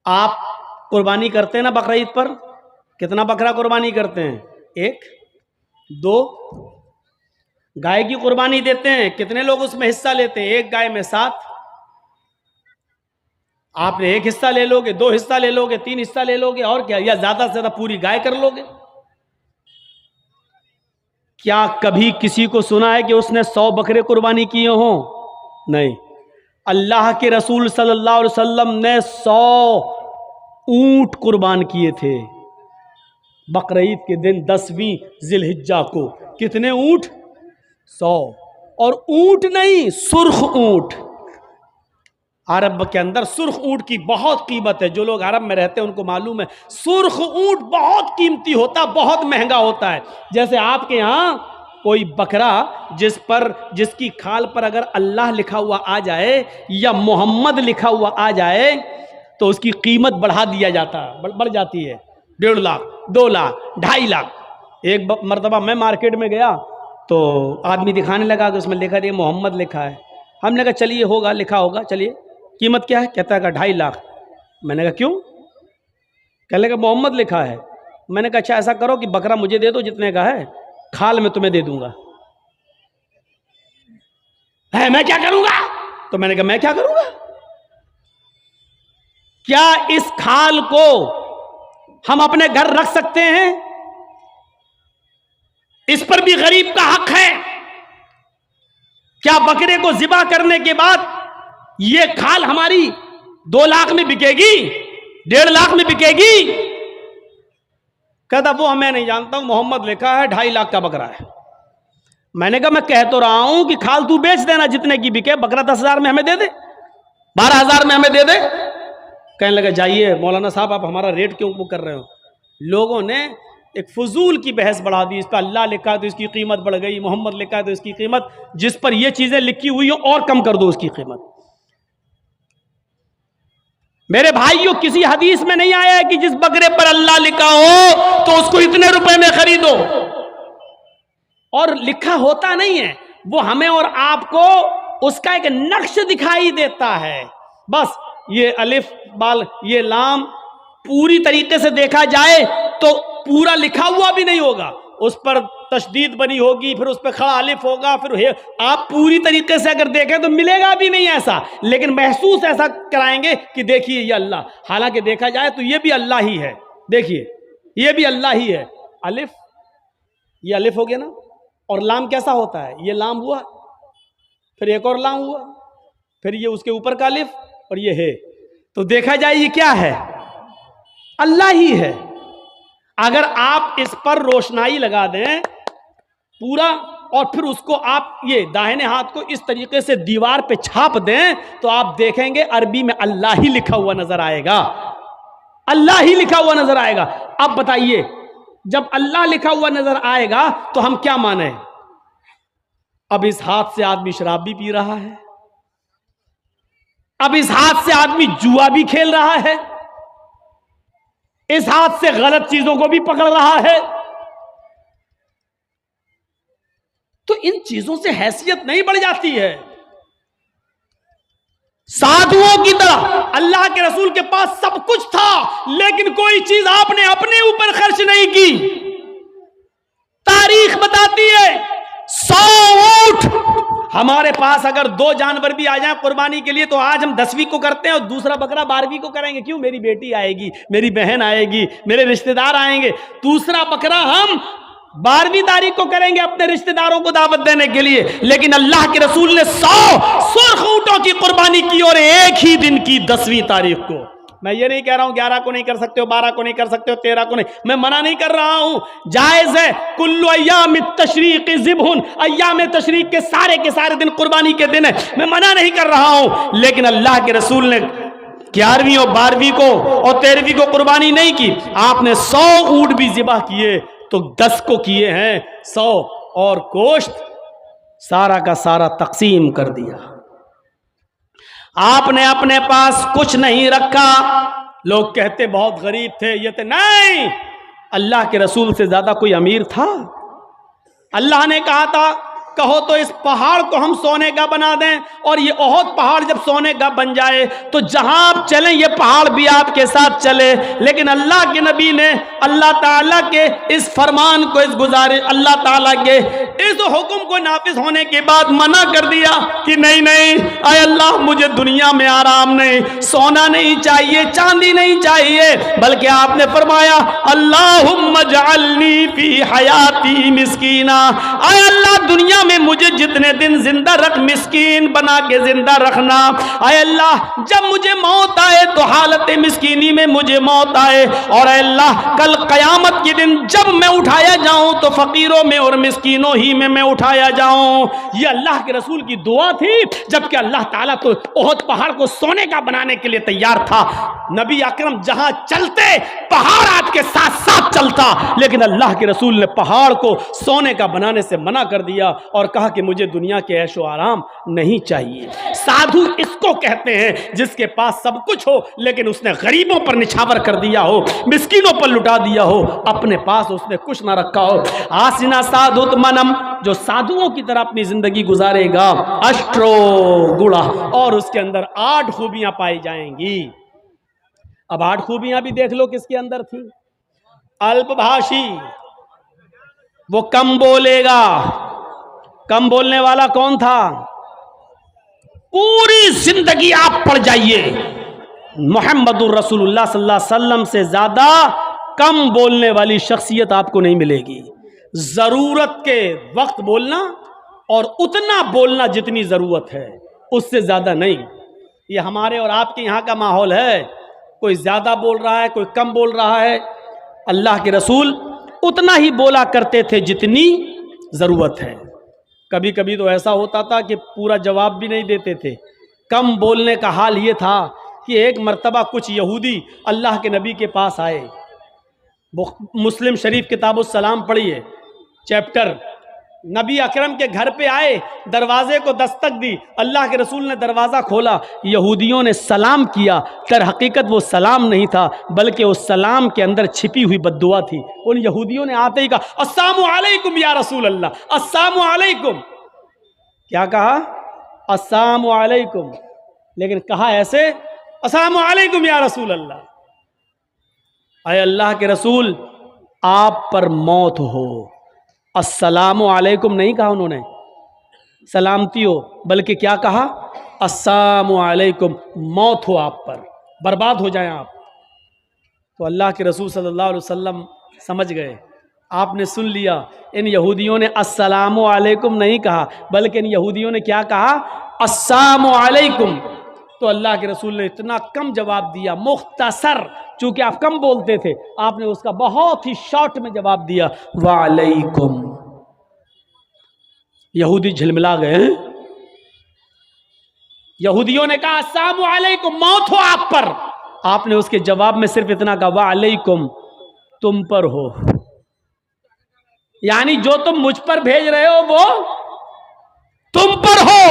आप कुर्बानी करते हैं ना बकरा ईद पर? कितना बकरा कुर्बानी करते हैं? 1, 2? गाय की कुर्बानी देते हैं, कितने लोग उसमें हिस्सा लेते हैं? 1 गाय में 7। आपने 1 हिस्सा ले लोगे, 2 हिस्सा ले लोगे, 3 हिस्सा ले लोगे, और क्या, या ज्यादा से ज्यादा पूरी गाय कर लोगे। क्या कभी किसी को सुना है कि उसने 100 बकरे कुर्बानी किए हों? नहीं। अल्लाह के रसूल सल्लल्लाहु अलैहि वसल्लम ने 100 ऊंट कुर्बान किए थे बकरा ईद के दिन 10वीं जिलहिज्जा को। कितने ऊंट? 100। और ऊंट नहीं, सुर्ख ऊंट। अरब के अंदर सुर्ख ऊंट की बहुत कीमत है। जो लोग अरब में रहते हैं उनको मालूम है, सुर्ख ऊंट बहुत कीमती होता, बहुत महंगा होता है। जैसे आपके यहाँ कोई बकरा जिसकी खाल पर अगर अल्लाह लिखा हुआ आ जाए या मोहम्मद लिखा हुआ आ जाए तो उसकी कीमत बढ़ा दिया जाता, बढ़ जाती है। 1.5 लाख, 2 लाख, 2.5 लाख। एक मरतबा मैं मार्केट में गया तो आदमी दिखाने लगा कि उसमें लिखा, मोहम्मद लिखा है। हमने कहा चलिए होगा, लिखा होगा, चलिए कीमत क्या है? कहता है 2.5 लाख। मैंने कहा क्यों? कहने लगा मोहम्मद लिखा है। मैंने कहा अच्छा ऐसा करो कि बकरा मुझे दे दो जितने का है, खाल में तुम्हें दे दूंगा। है मैं क्या करूंगा? तो मैंने कहा मैं क्या करूंगा? क्या इस खाल को हम अपने घर रख सकते हैं? इस पर भी गरीब का हक है। क्या बकरे को ज़िबा करने के बाद ये खाल हमारी 2 लाख में बिकेगी, 1.5 लाख में बिकेगी? कहता वो मैं नहीं जानता हूं, मोहम्मद लिखा है, 2.5 लाख का बकरा है। मैंने कहा मैं कह तो रहा हूं कि खाल तू बेच देना जितने की बिके, बकरा 10,000 में हमें दे दे, 12,000 में हमें दे दे। कहने लगा जाइए मौलाना साहब आप हमारा रेट क्यों वो कर रहे हो? लोगों ने एक फजूल की बहस बढ़ा दी। इस पर अल्लाह लिखा है तो इसकी कीमत बढ़ गई, मोहम्मद लिखा है तो इसकी कीमत, जिस पर ये चीजें लिखी हुई हो और कम कर दो उसकी कीमत। मेरे भाइयों, किसी हदीस में नहीं आया है कि जिस बकरे पर अल्लाह लिखा हो तो उसको इतने रुपए में खरीदो। और लिखा होता नहीं है, वो हमें और आपको उसका एक नक्श दिखाई देता है। बस ये अलिफ बाल ये लाम पूरी तरीके से देखा जाए तो पूरा लिखा हुआ भी नहीं होगा, उस पर तशदीद बनी होगी, फिर उस पर खड़ा अलिफ होगा, फिर आप पूरी तरीके से अगर देखें तो मिलेगा भी नहीं ऐसा, लेकिन महसूस ऐसा कराएंगे कि देखिए ये अल्लाह। हालांकि देखा जाए तो ये भी अल्लाह ही है। देखिए ये भी अल्लाह ही है। अलिफ, ये अलिफ हो गया ना, और लाम कैसा होता है? ये लाम हुआ, फिर एक और लाम हुआ, फिर ये उसके ऊपर का अलिफ, और ये है। तो देखा जाए ये क्या है? अल्लाह ही है। अगर आप इस पर रोशनाई लगा दें पूरा, और फिर उसको आप ये दाहिने हाथ को इस तरीके से दीवार पे छाप दें तो आप देखेंगे अरबी में अल्लाह ही लिखा हुआ नजर आएगा, अल्लाह ही लिखा हुआ नजर आएगा। अब बताइए, जब अल्लाह लिखा हुआ नजर आएगा तो हम क्या माने? अब इस हाथ से आदमी शराब भी पी रहा है, अब इस हाथ से आदमी जुआ भी खेल रहा है, इस हाथ से गलत चीजों को भी पकड़ रहा है। तो इन चीजों से हैसियत नहीं बढ़ जाती है? साधुओं की तरह अल्लाह के रसूल के पास सब कुछ था, लेकिन कोई चीज आपने अपने ऊपर खर्च नहीं की। तारीख बताती है 100 ऊंट हमारे पास अगर 2 जानवर भी आ जाए कुर्बानी के लिए तो आज हम 10वीं को करते हैं और दूसरा बकरा 12वीं को करेंगे। क्यों? मेरी बेटी आएगी, मेरी बहन आएगी, मेरे रिश्तेदार आएंगे। दूसरा बकरा हम 12वीं तारीख को करेंगे अपने रिश्तेदारों को दावत देने के लिए। लेकिन अल्लाह के रसूल ने 100 सुर्ख ऊंटों की कुर्बानी की, और एक ही दिन की 10वीं तारीख को। मैं ये नहीं कह रहा हूं 11 को नहीं कर सकते हो, 12 को नहीं कर सकते हो, 13 को नहीं, मैं मना नहीं कर रहा हूं, जायज है। कुल्लु अय्याम तशरीक ज़िब्हुन, अय्याम तशरीक के सारे दिन कुर्बानी के दिन है, मैं मना नहीं कर रहा हूं। लेकिन अल्लाह के रसूल ने 11वीं और 12वीं को और 13वीं को कुर्बानी नहीं की। आपने 100 ऊंट भी ज़िबा किए तो 10 को किए हैं 100, और गोश्त सारा का सारा तकसीम कर दिया। आपने अपने पास कुछ नहीं रखा। लोग कहते बहुत गरीब थे, ये थे, नहीं, अल्लाह के रसूल से ज्यादा कोई अमीर था? अल्लाह ने कहा था कहो तो इस पहाड़ को हम सोने का बना दें, और ये ओहद पहाड़ जब सोने का बन जाए तो जहां आप चलें ये पहाड़ भी आपके साथ चले। लेकिन अल्लाह के नबी ने अल्लाह ताला के इस फरमान को, इस गुजारिश, अल्लाह ताला के इस हुक्म को नाफिज होने के बाद मना कर दिया कि नहीं नहीं, आय अल्लाह मुझे दुनिया में आराम नहीं, सोना नहीं चाहिए, चांदी नहीं चाहिए, बल्कि आपने फरमाया अल्लाहुम्मा जअलनी फी हयाती मिस्कीना, आय अल्लाह दुनिया में मुझे जितने दिन जिंदा रख, मिस्कीन बना के जिंदा रखना। आय अल्लाह जब मुझे मौत आए तो हालत मिस्कीनी में मुझे मौत आए, और अल्लाह कल कयामत के दिन जब मैं उठाया जाऊं तो फकीरों में और मिस्कीनों ही में मैं उठाया जाऊं। ये अल्लाह के रसूल की दुआ थी, जबकि अल्लाह ताला तो ओहद पहाड़ को सोने का बनाने के लिए तैयार था। नबी अकरम जहां चलते पहाड़ आपके साथ साथ चलता, लेकिन अल्लाह के रसूल ने पहाड़ को सोने का बनाने से मना कर दिया और कहा कि मुझे दुनिया के ऐशो आराम नहीं चाहिए। साधु इसको कहते हैं जिसके पास सब कुछ हो लेकिन उसने गरीबों पर निछावर कर दिया हो, मिस्कीनों पर लुटा दिया हो, अपने पास उसने कुछ ना रखा हो। आसिना साधुत मनम, जो साधुओं की तरह अपनी जिंदगी गुजारेगा, अष्टो गुणा, और उसके अंदर 8 खूबियां पाई जाएंगी। अब 8 खूबियां भी देख लो किसके अंदर थी। अल्पभाषी, वो कम बोलेगा। कम बोलने वाला कौन था? पूरी जिंदगी आप पढ़ जाइए, मुहम्मदुर रसूलुल्लाह सल्लल्लाहु अलैहि वसल्लम से ज्यादा कम बोलने वाली शख्सियत आपको नहीं मिलेगी। जरूरत के वक्त बोलना और उतना बोलना जितनी जरूरत है, उससे ज्यादा नहीं। ये हमारे और आपके यहाँ का माहौल है, कोई ज्यादा बोल रहा है, कोई कम बोल रहा है। अल्लाह के रसूल उतना ही बोला करते थे जितनी जरूरत है। कभी कभी तो ऐसा होता था कि पूरा जवाब भी नहीं देते थे। कम बोलने का हाल ये था कि एक मर्तबा कुछ यहूदी अल्लाह के नबी के पास आए। मुस्लिम शरीफ किताबुस सलाम पढ़िए, चैप्टर। नबी अकरम के घर पे आए, दरवाजे को दस्तक दी, अल्लाह के रसूल ने दरवाज़ा खोला, यहूदियों ने सलाम किया। दर हकीकत वो सलाम नहीं था, बल्कि उस सलाम के अंदर छिपी हुई बद्दुआ थी। उन यहूदियों ने आते ही कहा अस्सलामु अलैकुम या रसूल अल्लाह, अस्सलामु अलैकुम। क्या कहा? अस्सलामु अलैकुम, लेकिन कहा ऐसे, अस्सलामु अलैकुम या रसूल अल्लाह। अय अल्लाह के रसूल, आप पर मौत हो। अस्सलामु अलैकुम नहीं कहा उन्होंने, सलामती हो, बल्कि क्या कहा? अस्सलामु अलैकुम, मौत हो आप पर, बर्बाद हो जाएं आप। तो अल्लाह के रसूल सल्लल्लाहु अलैहि वसल्लम समझ गए, आपने सुन लिया। इन यहूदियों ने अस्सलामु अलैकुम नहीं कहा, बल्कि इन यहूदियों ने क्या कहा? अस्सलामु अलैकुम। तो अल्लाह के रसूल ने इतना कम जवाब दिया, मुख्तसर, चूंकि आप कम बोलते थे, आपने उसका बहुत ही शॉर्ट में जवाब दिया, वालेकुम। यहूदी झिलमिला गए। यहूदियों ने कहा अस्सलामु अलैकुम, मौत हो आप पर। आपने उसके जवाब में सिर्फ इतना कहा, वालेकुम, तुम पर हो, यानी जो तुम मुझ पर भेज रहे हो वो तुम पर हो।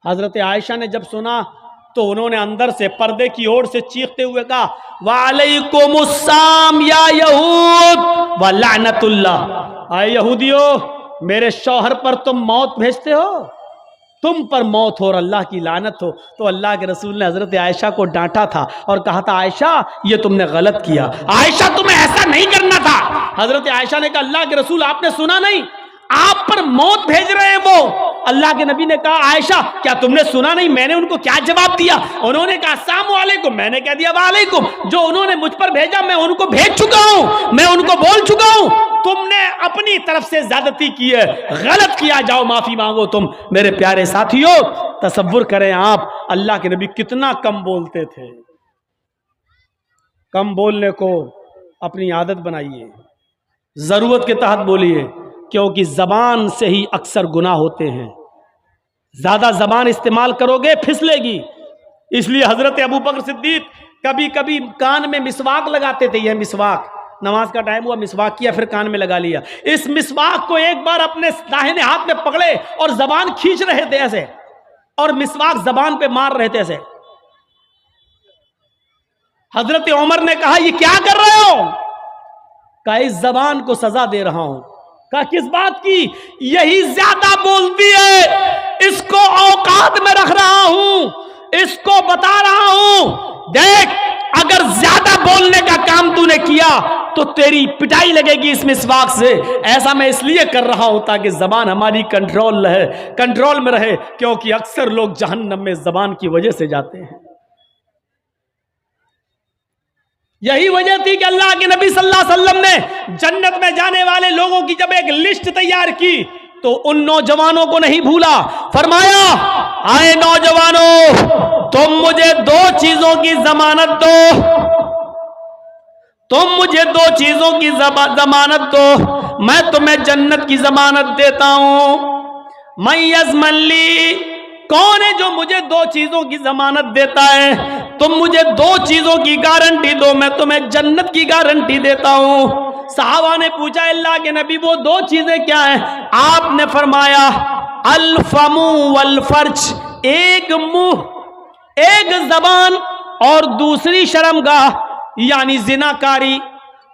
हजरत आयशा ने जब सुना तो उन्होंने अंदर से पर्दे की ओर से चीखते हुए कहा, वालेकुमुस्सलाम या यहूद व लानतुल्लाह। आए यहूदियों, मेरे शौहर पर तुम मौत भेजते हो, तुम पर मौत हो और अल्लाह की लानत हो। तो अल्लाह के रसूल ने हजरत आयशा को डांटा था और कहा था, आयशा ये तुमने गलत किया, आयशा तुम्हें ऐसा नहीं करना था। हजरत आयशा ने कहा, अल्लाह के रसूल आपने सुना नहीं, आप पर मौत भेज रहे हैं वो। अल्लाह के नबी ने कहा, आयशा क्या तुमने सुना नहीं, मैंने उनको क्या जवाब दिया? उन्होंने कहा अस्सलामु अलैकुम, मैंने कह दिया वालेकुम। जो उन्होंने मुझ पर भेजा मैं उनको भेज चुका हूं, मैं उनको बोल चुका हूं। तुमने अपनी तरफ से ज्यादती की है, गलत किया, जाओ माफी मांगो तुम। मेरे प्यारे साथियों, तसव्वुर करें आप, अल्लाह के नबी कितना कम बोलते थे। कम बोलने को अपनी आदत बनाइए, जरूरत के तहत बोलिए, क्योंकि जबान से ही अक्सर गुनाह होते हैं। ज्यादा जबान इस्तेमाल करोगे फिसलेगी। इसलिए हजरत अबू बकर सिद्दीक कभी कभी कान में मिसवाक लगाते थे। यह मिसवाक, नमाज का टाइम हुआ, मिसवाक किया, फिर कान में लगा लिया। इस मिसवाक को एक बार अपने दाहिने हाथ में पकड़े और जबान खींच रहे थे ऐसे, और मिसवाक जबान पे मार रहे थे ऐसे। हजरत उमर ने कहा, ये क्या कर रहे हो? कहा, इस जबान को सजा दे रहा हूं। कहा किस बात की? यही ज्यादा बोलती है, इसको औकात में रख रहा हूं, इसको बता रहा हूं, देख अगर ज्यादा बोलने का काम तूने किया तो तेरी पिटाई लगेगी इस मिसवाक से। ऐसा मैं इसलिए कर रहा हूं ताकि जबान हमारी कंट्रोल में रहे, क्योंकि अक्सर लोग जहन्नम में जबान की वजह से जाते हैं। यही वजह थी कि अल्लाह के नबी सल्लल्लाहु अलैहि वसल्लम ने जन्नत में जाने वाले लोगों की जब एक लिस्ट तैयार की तो उन नौजवानों को नहीं भूला। फरमाया, आए नौजवानों, तुम मुझे दो चीजों की जमानत दो, तुम मुझे दो चीजों की जमानत दो, मैं तुम्हें जन्नत की जमानत देता हूं। मैं यज़मली, कौन है जो मुझे दो चीजों की जमानत देता है? तुम मुझे दो चीजों की गारंटी दो, मैं तुम्हें जन्नत की गारंटी देता हूं। सहाबा ने पूछा, अल्लाह के नबी वो दो चीजें क्या हैं? आपने फरमाया, अल फमु वल फर्ज, एक मुंह, एक जबान और दूसरी शर्मगाह यानी जिनाकारी।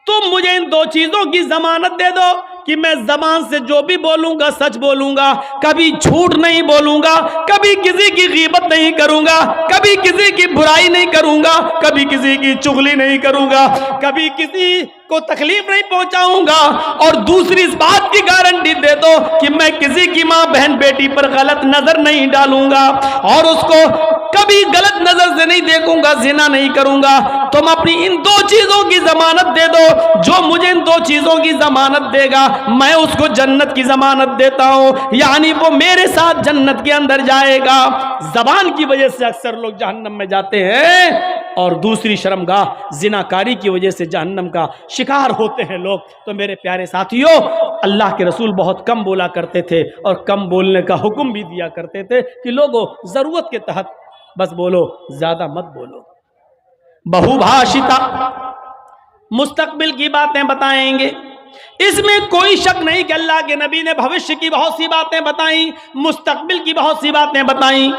तुम मुझे इन दो चीजों की जमानत दे दो कि मैं जबान से जो भी बोलूंगा सच बोलूंगा, कभी झूठ नहीं बोलूंगा, कभी किसी की गीबत नहीं करूंगा, कभी किसी की बुराई नहीं करूंगा, कभी किसी की चुगली नहीं करूंगा, कभी किसी को तकलीफ नहीं पहुंचाऊंगा। और दूसरी इस बात की गारंटी दे दो कि मैं किसी की मां बहन बेटी पर गलत नजर नहीं डालूंगा और उसको कभी गलत नजर से नहीं देखूंगा, जिना नहीं करूंगा। तुम अपनी इन दो चीजों की जमानत दे दो, जो मुझे इन दो चीजों की जमानत देगा मैं उसको जन्नत की जमानत देता हूं, यानी वो मेरे साथ जन्नत के अंदर जाएगा। जबान की वजह से अक्सर लोग जहन्नम में जाते हैं और दूसरी शर्मगाह जिनाकारी की वजह से जहन्नम का शिकार होते हैं लोग। तो मेरे प्यारे साथियों, अल्लाह के रसूल बहुत कम बोला करते थे और कम बोलने का हुक्म भी दिया करते थे कि लोगों जरूरत के तहत बस बोलो, ज्यादा मत बोलो। बहुभाषिता, मुस्तकबिल की बातें बताएंगे, इसमें कोई शक नहीं कि अल्लाह के नबी ने भविष्य की बहुत सी बातें बताई, मुस्तकबिल की बहुत सी बातें बताई।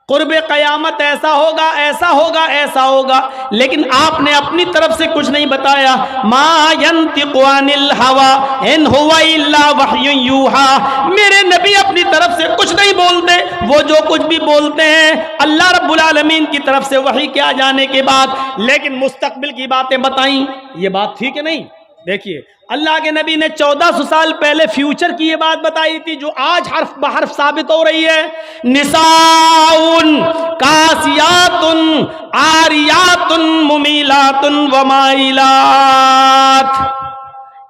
कुर्बे क़यामत ऐसा होगा, ऐसा होगा, ऐसा होगा, लेकिन आपने अपनी तरफ से कुछ नहीं बताया। मा यंतिक़ु अनिल हवा इन हुवा इल्ला वह्युन यूहा, मेरे नबी अपनी तरफ से कुछ नहीं बोलते, वो जो कुछ भी बोलते हैं अल्लाह रब्बुल आलमीन की तरफ से वही के आ जाने के बाद। लेकिन मुस्तकबिल की बातें बताई, ये बात ठीक है नहीं? देखिए, अल्लाह के नबी ने 1400 साल पहले फ्यूचर की ये बात बताई थी जो आज हर्फ बहर्फ साबित हो रही है। निसाउन कासियातुन आरियातुन मुमीलातुन वमाइलात।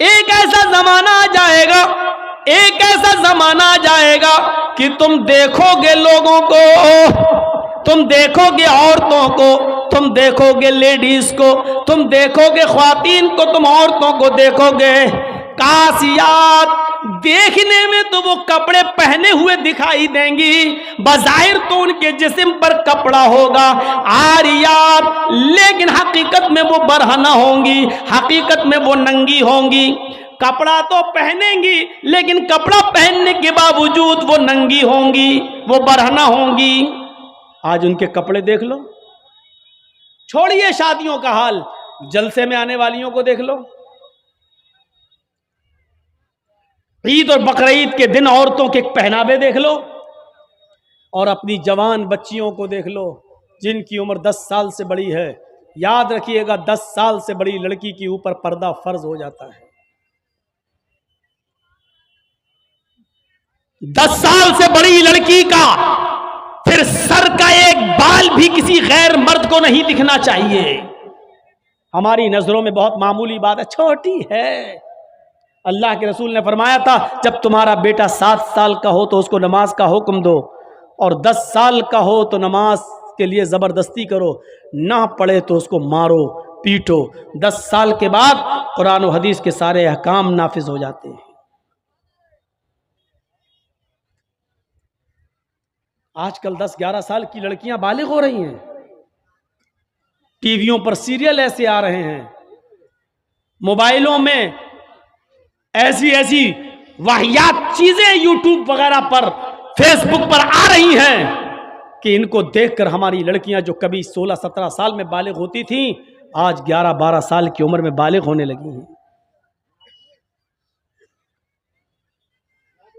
एक ऐसा जमाना आ जाएगा, एक ऐसा जमाना आ जाएगा कि तुम देखोगे लोगों को, तुम देखोगे औरतों को, तुम देखोगे लेडीज को, तुम देखोगे ख्वातीन को, तुम औरतों को देखोगे कासियात, देखने में तो वो कपड़े पहने हुए दिखाई देंगी, बज़ाहिर तो उनके जिस्म पर कपड़ा होगा। आरियात, लेकिन हकीकत में वो बरहना होंगी, हकीकत में वो नंगी होंगी। कपड़ा तो पहनेंगी लेकिन कपड़ा पहनने के बावजूद वो नंगी होंगी, वो बरहना होंगी। आज उनके कपड़े देख लो, छोड़िए शादियों का हाल, जलसे में आने वालियों को देख लो। ईद और बकरीद के दिन औरतों के पहनावे देख लो और अपनी जवान बच्चियों को देख लो जिनकी उम्र 10 साल से बड़ी है। याद रखिएगा, 10 साल से बड़ी लड़की के ऊपर पर्दा फर्ज हो जाता है। 10 साल से बड़ी लड़की का फिर सर का एक बाल भी किसी गैर मर्द को नहीं दिखना चाहिए। हमारी नजरों में बहुत मामूली बात है, छोटी है। अल्लाह के रसूल ने फरमाया था, जब तुम्हारा बेटा 7 साल का हो तो उसको नमाज का हुक्म दो और 10 साल का हो तो नमाज के लिए जबरदस्ती करो, ना पढ़े तो उसको मारो पीटो। 10 साल के बाद कुरान और हदीस के सारे अहकाम नाफिज हो जाते हैं। आजकल 10-11 साल की लड़कियां बालिग हो रही हैं, टीवियों पर सीरियल ऐसे आ रहे हैं, मोबाइलों में ऐसी ऐसी वाहियात चीजें यूट्यूब वगैरह पर, फेसबुक पर आ रही हैं कि इनको देखकर हमारी लड़कियां जो कभी 16-17 साल में बालिग होती थीं, आज 11-12 साल की उम्र में बालिग होने लगी हैं।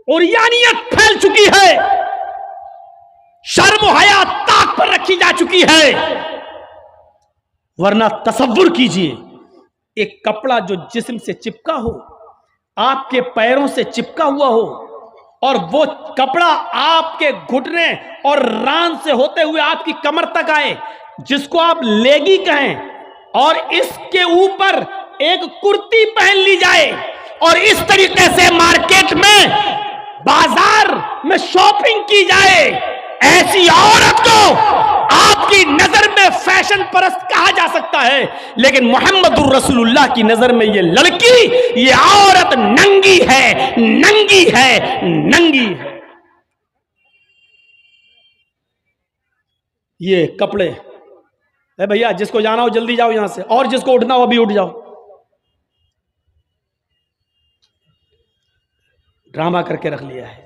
उरियानियत फैल चुकी है, शर्म हया ताक पर रखी जा चुकी है। वरना तसव्वुर कीजिए, एक कपड़ा जो जिस्म से चिपका हो, आपके पैरों से चिपका हुआ हो, और वो कपड़ा आपके घुटने और रान से होते हुए आपकी कमर तक आए, जिसको आप लेगी कहें, और इसके ऊपर एक कुर्ती पहन ली जाए और इस तरीके से मार्केट में, बाजार में शॉपिंग की जाए, ऐसी औरत को आपकी नजर में फैशन परस्त कहा जा सकता है। लेकिन मोहम्मदुर रसूलुल्लाह की नजर में ये लड़की, ये औरत नंगी है, नंगी है, नंगी है। ये कपड़े, अरे भैया जिसको जाना हो जल्दी जाओ यहां से, और जिसको उठना हो अभी उठ जाओ। ड्रामा करके रख लिया है।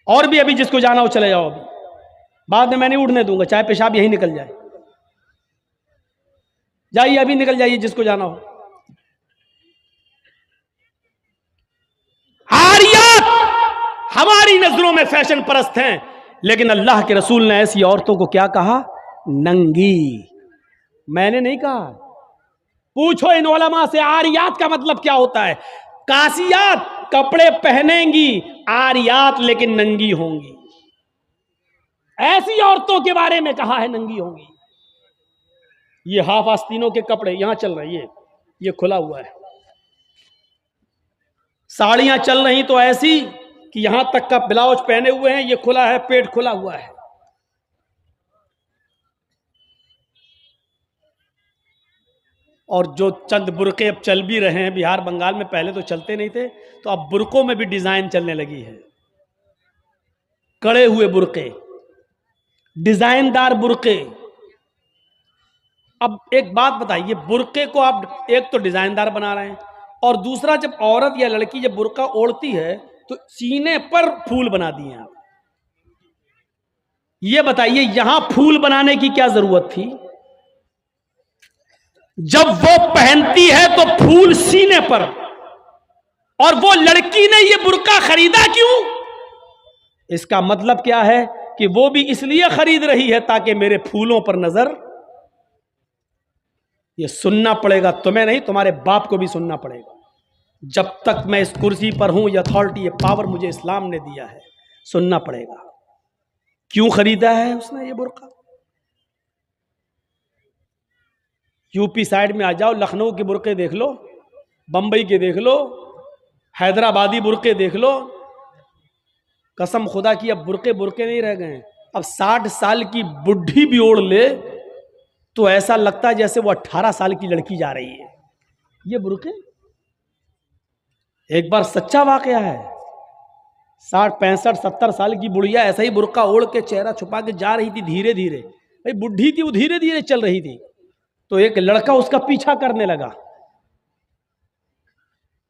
और भी अभी जिसको जाना हो चले जाओ, अभी बाद में मैं नहीं उठने दूंगा, चाहे पेशाब यहीं निकल जाए। जाइए अभी निकल जाइए जिसको जाना हो। आरियात हमारी नजरों में फैशन परस्त हैं, लेकिन अल्लाह के रसूल ने ऐसी औरतों को क्या कहा? नंगी। मैंने नहीं कहा, पूछो इन उलमा से आरियात का मतलब क्या होता है। कासियात कपड़े पहनेंगी, आरियात लेकिन नंगी होंगी। ऐसी औरतों के बारे में कहा है नंगी होंगी। ये हाफ आस्तीनों के कपड़े यहां चल रहे हैं, ये खुला हुआ है। साड़ियां चल रही तो ऐसी कि यहां तक का ब्लाउज पहने हुए हैं, ये खुला है, पेट खुला हुआ है। और जो चंद बुरके अब चल भी रहे हैं बिहार बंगाल में, पहले तो चलते नहीं थे, तो अब बुरकों में भी डिजाइन चलने लगी है। कड़े हुए बुरके, डिजाइनदार बुरके। अब एक बात बताइए, बुरके को आप एक तो डिजाइनदार बना रहे हैं, और दूसरा जब औरत या लड़की जब बुरका ओढ़ती है तो सीने पर फूल बना दिए आप। ये बताइए यहां फूल बनाने की क्या जरूरत थी? जब वो पहनती है तो फूल सीने पर, और वो लड़की ने ये बुरका खरीदा क्यों? इसका मतलब क्या है कि वो भी इसलिए खरीद रही है ताकि मेरे फूलों पर नजर। ये सुनना पड़ेगा, तुम्हें नहीं तुम्हारे बाप को भी सुनना पड़ेगा। जब तक मैं इस कुर्सी पर हूं, ये अथॉरिटी, ये पावर मुझे इस्लाम ने दिया है, सुनना पड़ेगा। क्यों खरीदा है उसने ये बुरका? यूपी साइड में आ जाओ, लखनऊ के बुरके देख लो, बंबई के देख लो, हैदराबादी बुरके देख लो। कसम खुदा की अब बुरके बुरके नहीं रह गए। अब 60 साल की बुढ़ी भी ओढ़ ले तो ऐसा लगता है जैसे वो 18 साल की लड़की जा रही है। ये बुरके एक बार सच्चा वाकया है। 60, 65, 70 साल की बुढ़िया ऐसा ही बुरका ओढ़ के चेहरा छुपा के जा रही थी धीरे धीरे। भाई बुढ़ी थी, वो धीरे धीरे चल रही थी, तो एक लड़का उसका पीछा करने लगा।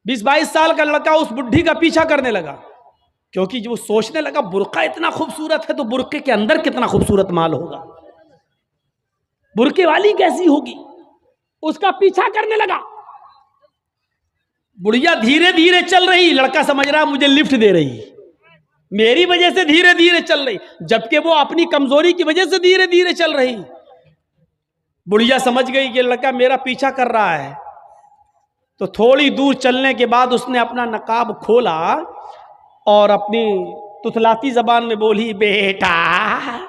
20-22 साल का लड़का उस बुढ़ी का पीछा करने लगा, क्योंकि जो सोचने लगा बुरका इतना खूबसूरत है तो बुरके के अंदर कितना खूबसूरत माल होगा, बुरके वाली कैसी होगी। उसका पीछा करने लगा। बुढ़िया धीरे धीरे चल रही, लड़का समझ रहा मुझे लिफ्ट दे रही, मेरी वजह से धीरे धीरे चल रही, जबकि वो अपनी कमजोरी की वजह से धीरे धीरे चल रही। बुढ़िया समझ गई कि लड़का मेरा पीछा कर रहा है, तो थोड़ी दूर चलने के बाद उसने अपना नकाब खोला और अपनी तुतलाती जबान में बोली, बेटा।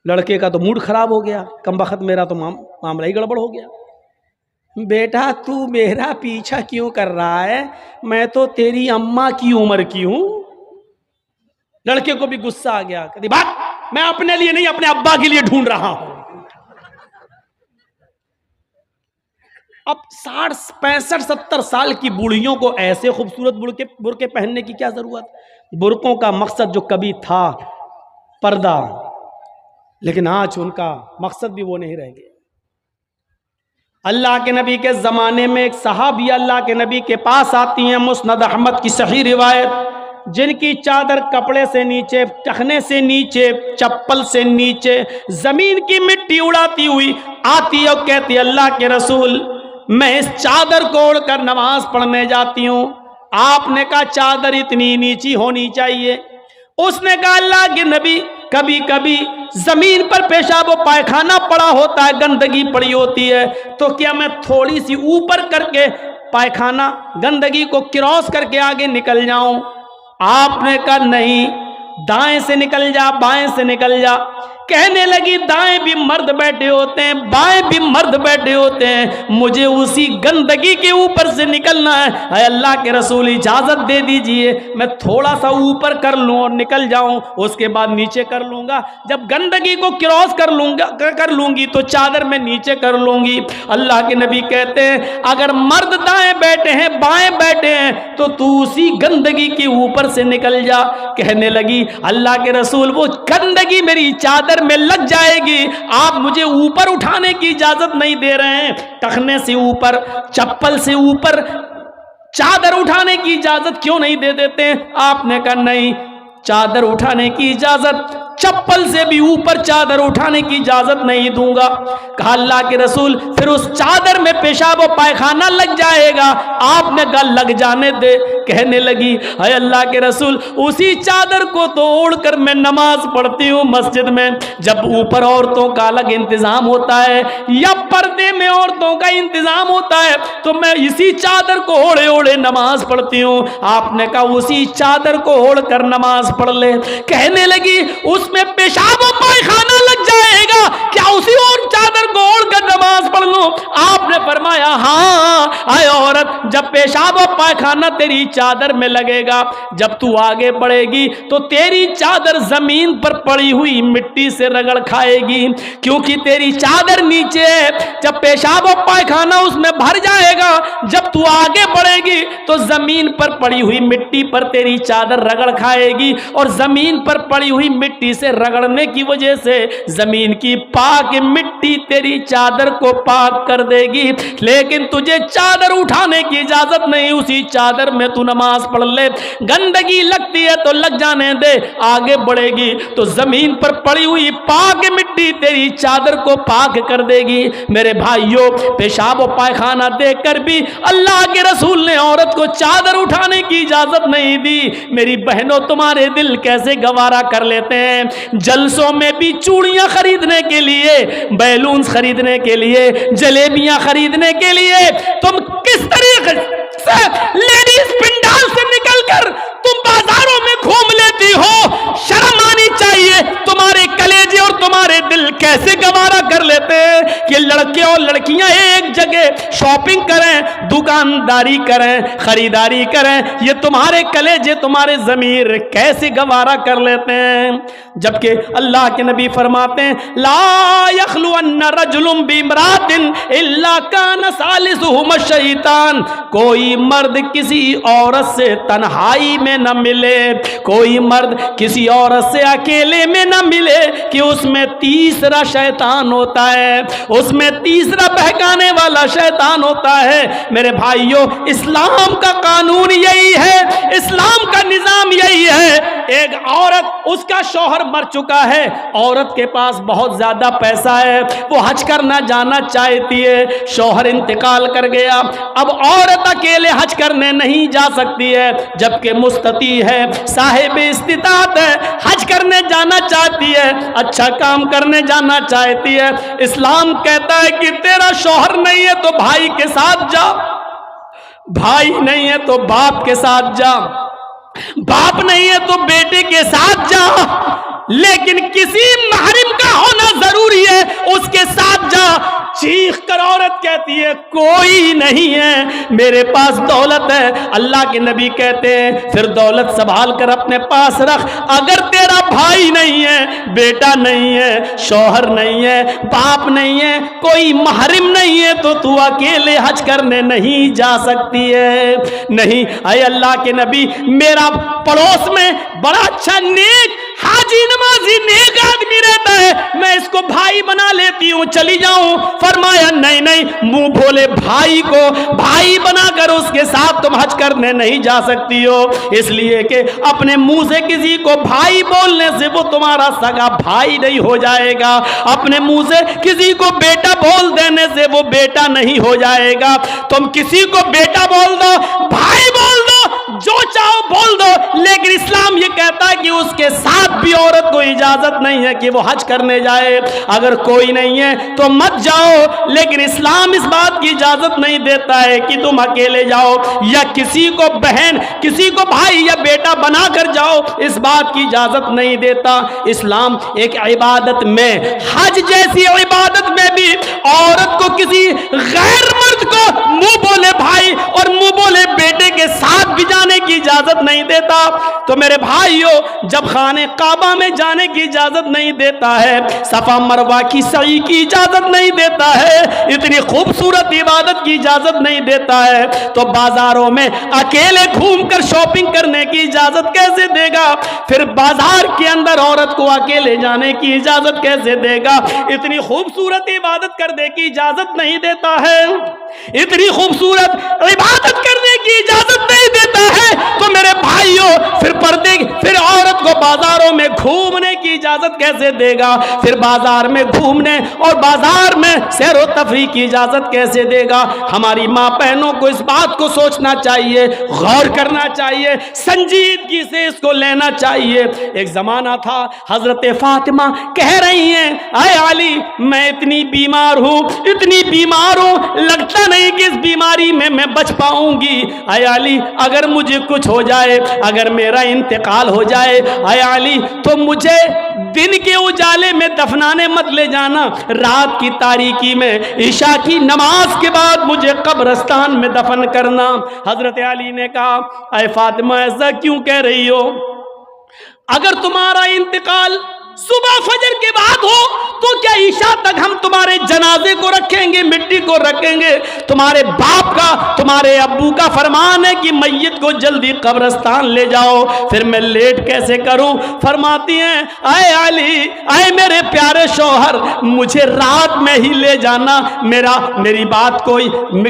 लड़के का तो मूड खराब हो गया, कमबख्त मेरा तो मामला ही गड़बड़ हो गया। बेटा तू मेरा पीछा क्यों कर रहा है? मैं तो तेरी अम्मा की उम्र की हूं। लड़के को भी गुस्सा आ गया, कहती भाग, मैं अपने लिए नहीं अपने अब्बा के लिए ढूंढ रहा हूं। अब 60, 65, 70 साल की बूढ़ियों को ऐसे खूबसूरत बुरके पहनने की क्या जरूरत? बुरकों का मकसद जो कभी था पर्दा, लेकिन आज उनका मकसद भी वो नहीं रह गया। अल्लाह के नबी के ज़माने में एक सहाबी अल्लाह के नबी के पास आती हैं, मुस्नद अहमद की सही रिवायत, जिनकी चादर कपड़े से नीचे, टखने से नीचे, चप्पल से नीचे जमीन की मिट्टी उड़ाती हुई आती और कहती, अल्लाह के रसूल मैं इस चादर को ओढ़कर नमाज पढ़ने जाती हूँ, आपने कहा चादर इतनी नीची होनी चाहिए। उसने कहा अल्लाह के नबी, कभी कभी जमीन पर पेशाब और पायखाना पड़ा होता है, गंदगी पड़ी होती है, तो क्या मैं थोड़ी सी ऊपर करके पायखाना गंदगी को क्रॉस करके आगे निकल जाऊं? आपने कहा नहीं, दाएं से निकल जा, बाएं से निकल जा। कहने लगी दाएं भी मर्द बैठे होते हैं, बाएं भी मर्द बैठे होते हैं, मुझे उसी गंदगी के ऊपर से निकलना है। अल्लाह के रसूल इजाजत दे दीजिए, मैं थोड़ा सा ऊपर कर लूं और निकल जाऊं, उसके बाद नीचे कर लूंगा। जब गंदगी को क्रॉस कर लूंगी तो चादर में नीचे कर लूंगी। अल्लाह के नबी कहते हैं अगर मर्द दाएं बैठे हैं, बाएं बैठे हैं, तो तू उसी गंदगी के ऊपर से निकल जा। कहने लगी अल्लाह के रसूल वो गंदगी मेरी चादर में लग जाएगी, आप मुझे ऊपर उठाने की इजाजत नहीं दे रहे हैं, टखने से ऊपर, चप्पल से ऊपर चादर उठाने की इजाजत क्यों नहीं दे देते हैं? आपने कहा नहीं, चादर उठाने की इजाजत, चप्पल से भी ऊपर चादर उठाने की इजाजत नहीं दूंगा। कहा अल्लाह के रसूल फिर उस चादर में पेशाब और पायखाना लग जाएगा। आपने कहा लग जाने दे। कहने लगी हाय अल्लाह के रसूल, उसी चादर को तो ओढ़कर मैं नमाज पढ़ती हूँ मस्जिद में। जब ऊपर औरतों का अलग इंतजाम होता है या पर्दे में औरतों का इंतजाम होता है, तो मैं इसी चादर को ओढ़े ओढ़े नमाज पढ़ती हूँ। आपने कहा उसी चादर को ओढ़ कर नमाज पढ़ ले। कहने लगी उसमें पेशाब और पायखाना लग जाएगा, क्या उसी और चादर को ओढ़कर नमाज पढ़ लूं? आपने फरमाया हाँ आए औरत, जब पेशाब और पायखाना तेरी चादर में लगेगा, जब तू आगे बढ़ेगी तो तेरी चादर जमीन पर पड़ी हुई मिट्टी से रगड़ खाएगी, क्योंकि तेरी चादर नीचे है। जब पेशाब और पायखाना उसमें भर जाएगा, जब तू आगे बढ़ेगी तो जमीन पर पड़ी हुई मिट्टी पर तेरी चादर रगड़ खाएगी, और जमीन पर पड़ी हुई मिट्टी से रगड़ने की वजह से जमीन की पाक मिट्टी तेरी चादर को पाक कर देगी। लेकिन तुझे चादर उठाने की इजाजत नहीं, उसी चादर में तू नमाज पढ़ ले। गंदगी लगती है तो लग जाने दे, आगे बढ़ेगी तो जमीन पर पड़ी हुई पाक मिट्टी तेरी चादर को पाक कर देगी। मेरे भाइयों, पेशाब और पायखाना देखकर भी अल्लाह के रसूल ने औरत को चादर उठाने की इजाजत नहीं दी। मेरी बहनों, तुम्हारे दिल कैसे गवारा कर लेते हैं। जलसों में भी चूड़ियां खरीदने के लिए, बैलून्स खरीदने के लिए, जलेबियां खरीदने के लिए तुम किस तरीके से लेडीज पिंडाल से निकलकर तुम बाजारों में घूम लेती हो? शर्म आनी चाहिए। तुम्हारे कलेजे और तुम्हारे दिल कैसे गवारा कर लेते हैं कि लड़के और लड़कियां एक जगह शॉपिंग करें, दुकानदारी करें, खरीदारी करें। ये तुम्हारे कलेजे, तुम्हारे ज़मीर कैसे गवारा कर लेते हैं? जबकि अल्लाह के नबी फरमाते हैं ला यखलुअन्न रजुलुम बिमरातिन इल्ला कान सालिसुहुम शैतान। कोई मर्द किसी औरत से तन्हाई में न मिले, कोई मर्द किसी औरत से अकेले में न मिले कि उसमें तीसरा शैतान होता है, उसमें तीसरा बहकाने वाला शैतान होता है। मेरे भाइयों, इस्लाम का कानून यही है, इस्लाम का निजाम यही है। एक औरत, उसका शौहर मर चुका है, औरत के पास बहुत ज्यादा पैसा है, वो हज करना जाना चाहती है, शौहर इंतकाल कर गया, अब औरत अकेले हज करने नहीं जा सकती है, जबकि मुस्तती है, साहिब इस्तिताअत है, हज करने जाना चाहती है, अच्छा काम करने जाना चाहती है। इस्लाम कहता है कि तेरा शौहर नहीं है तो भाई के साथ जा, भाई नहीं है तो बाप के साथ जा, बाप नहीं है तो बेटे के साथ जा, लेकिन किसी महरिम का होना जरूरी है, उसके साथ जा। चीख कर औरत कहती है कोई नहीं है, मेरे पास दौलत है। अल्लाह के नबी कहते हैं फिर दौलत संभाल कर अपने पास रख। अगर तेरा भाई नहीं है, बेटा नहीं है, शौहर नहीं है, बाप नहीं है, कोई महरिम नहीं है, तो तू अकेले हज करने नहीं जा सकती है। नहीं, अय अल्लाह के नबी, मेरा पड़ोस में बड़ा अच्छा नेक हाजी नमाजी नेक आदमी रहता है, मैं इसको भाई बना लेती हूँ, चली जाऊं। फरमाया नहीं नहीं, मुंह भोले भाई को भाई बनाकर उसके साथ तुम हज करने नहीं जा सकती हो, इसलिए कि अपने मुंह से किसी को भाई बोलने से वो तुम्हारा सगा भाई नहीं हो जाएगा, अपने मुंह से किसी को बेटा बोल देने से वो बेटा नहीं हो जाएगा। तुम किसी को बेटा बोल दो, भाई बोल दो, जो चाहो बोल दो, लेकिन इस्लाम ये कहता है कि उसके साथ भी औरत को इजाजत नहीं है कि वो हज करने जाए। अगर कोई नहीं है तो मत जाओ, लेकिन इस्लाम इस बात की इजाजत नहीं देता है कि तुम अकेले जाओ या किसी को बहन, किसी को भाई या बेटा बनाकर जाओ, इस बात की इजाजत नहीं देता। इस्लाम एक इबादत में, हज जैसी इबादत में भी औरत को किसी गैर मर्द को मुंह बोले भाई और मुंह बोले बेटे के साथ भी जाने की इजाजत नहीं देता। तो मेरे भाइयों, जब खाने काबा में जाने की इजाजत नहीं देता है, सफा मरवा की सई की इजाजत नहीं देता है, इतनी खूबसूरत इबादत की इजाजत नहीं देता है, तो बाजारों में अकेले घूमकर शॉपिंग करने की इजाजत कैसे देगा? फिर बाजार के अंदर औरत को अकेले जाने की इजाजत कैसे देगा? इतनी खूबसूरत इबादत करने की इजाजत नहीं देता है, इतनी खूबसूरत इबादत करने की इजाजत नहीं देता है, तो मेरे भाइयों फिर औरत को बाजारों में घूमने की इजाजत कैसे देगा? फिर बाजार में घूमने और बाजार में सैर व तफरीह की इजाजत कैसे देगा? हमारी माँ बहनों को इस बात को सोचना चाहिए, गौर करना चाहिए, संजीदगी से इसको लेना चाहिए। एक जमाना था, हजरत फातिमा कह रही हैं, आए अली मैं इतनी बीमार हूं, इतनी बीमार हूं, लगता नहीं कि इस बीमारी में मैं बच पाऊंगी। आए अली अगर मुझे कुछ हो जाए, अगर मेरा इंतकाल हो जाए, आए अली तो मुझे दिन के उजाले में दफनाने मत ले जाना, रात की तारीकी में ईशा की नमाज के बाद मुझे कब्रिस्तान में दफन करना। हजरत अली ने कहा, ऐ फातिमा ऐसा क्यों कह रही हो? अगर तुम्हारा इंतकाल सुबह फजर के बाद हो तो क्या ईशा तक हम तुम्हारे जनाजे को रखेंगे, मिट्टी को रखेंगे? तुम्हारे बाप का, तुम्हारे अब्बू का फरमान है कि मैयत को जल्दी कब्रिस्तान ले जाओ, फिर मैं लेट कैसे करूं? फरमाती हैं, आए अली, आए मेरे प्यारे शौहर, मुझे रात में ही ले जाना, मेरी बात को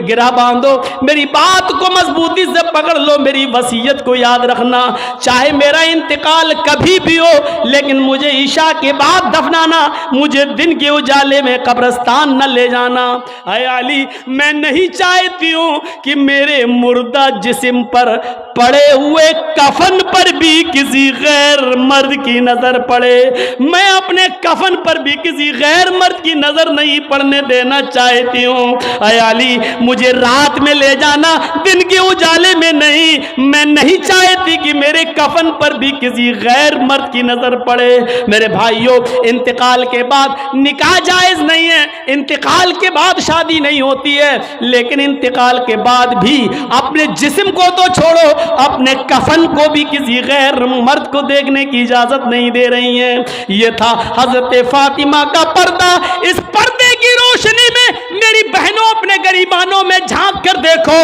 गिरा बांधो, मेरी बात को मजबूती से पकड़ लो, मेरी वसीयत को याद रखना, चाहे मेरा इंतकाल कभी भी हो, लेकिन मुझे ईशा के बाद दफनाना, मुझे दिन के उजाले में कब्रिस्तान न ले जाना। ऐ अली मैं नहीं चाहती हूं कि मेरे मुर्दा जिस्म पर पड़े हुए कफन पर भी किसी गैर मर्द की नजर पड़े, मैं अपने कफन पर भी किसी गैर मर्द की नजर नहीं पड़ने देना चाहती हूं। ऐ अली मुझे रात में ले जाना, दिन के उजाले में नहीं, मैं नहीं चाहती कि मेरे कफन पर भी किसी गैर मर्द की नजर पड़े। मेरे भाइयों, इंतकाल के बाद निकाह जायज नहीं है, इंतकाल के बाद शादी नहीं होती है, लेकिन इंतकाल के बाद भी अपने जिस्म को तो छोड़ो, अपने कफन को भी किसी गैर मर्द को देखने की इजाजत नहीं दे रही हैं। यह था हजरत फातिमा का पर्दा। इस पर्दे की रोशनी में मेरी बहनों, अपने गरीबानों में झांक कर देखो,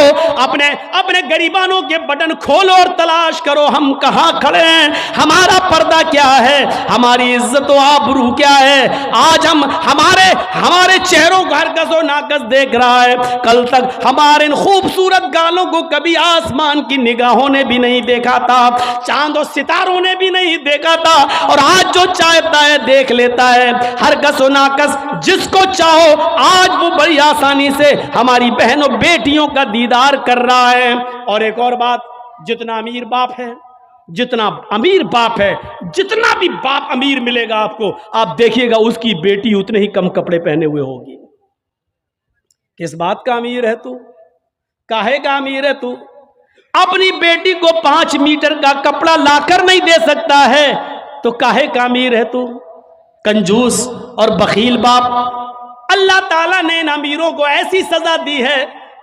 अपने गरीबानों के बटन खोलो और तलाश करो, हम कहां खड़े हैं, हमारा पर्दा क्या है, हमारी इज्जत व आबरू क्या है। आज हमारे चेहरों का हरकस और नाकस देख रहा है, कल तक हमारे इन खूबसूरत गालों को कभी आसमान की निगाहों ने भी नहीं देखा था, चांद और सितारों ने भी नहीं देखा था, और आज जो चाहता है देख लेता है, हरकस और नाकस जिसको चाहो आज वो बड़ी आसानी से हमारी बहनों बेटियों का दीदार कर रहा है। और एक और बात, जितना अमीर बाप है, जितना अमीर बाप है, जितना भी बाप अमीर मिलेगा आपको, आप देखिएगा उसकी बेटी उतने ही कम कपड़े पहने हुए होगी। किस बात का अमीर है तू? काहे का अमीर है तू? अपनी बेटी को 5 मीटर का कपड़ा लाकर नहीं दे सकता है तो काहे का अमीर है तू? कंजूस और बखील बाप। अल्लाह ताला ने इन अमीरों को ऐसी सजा दी है,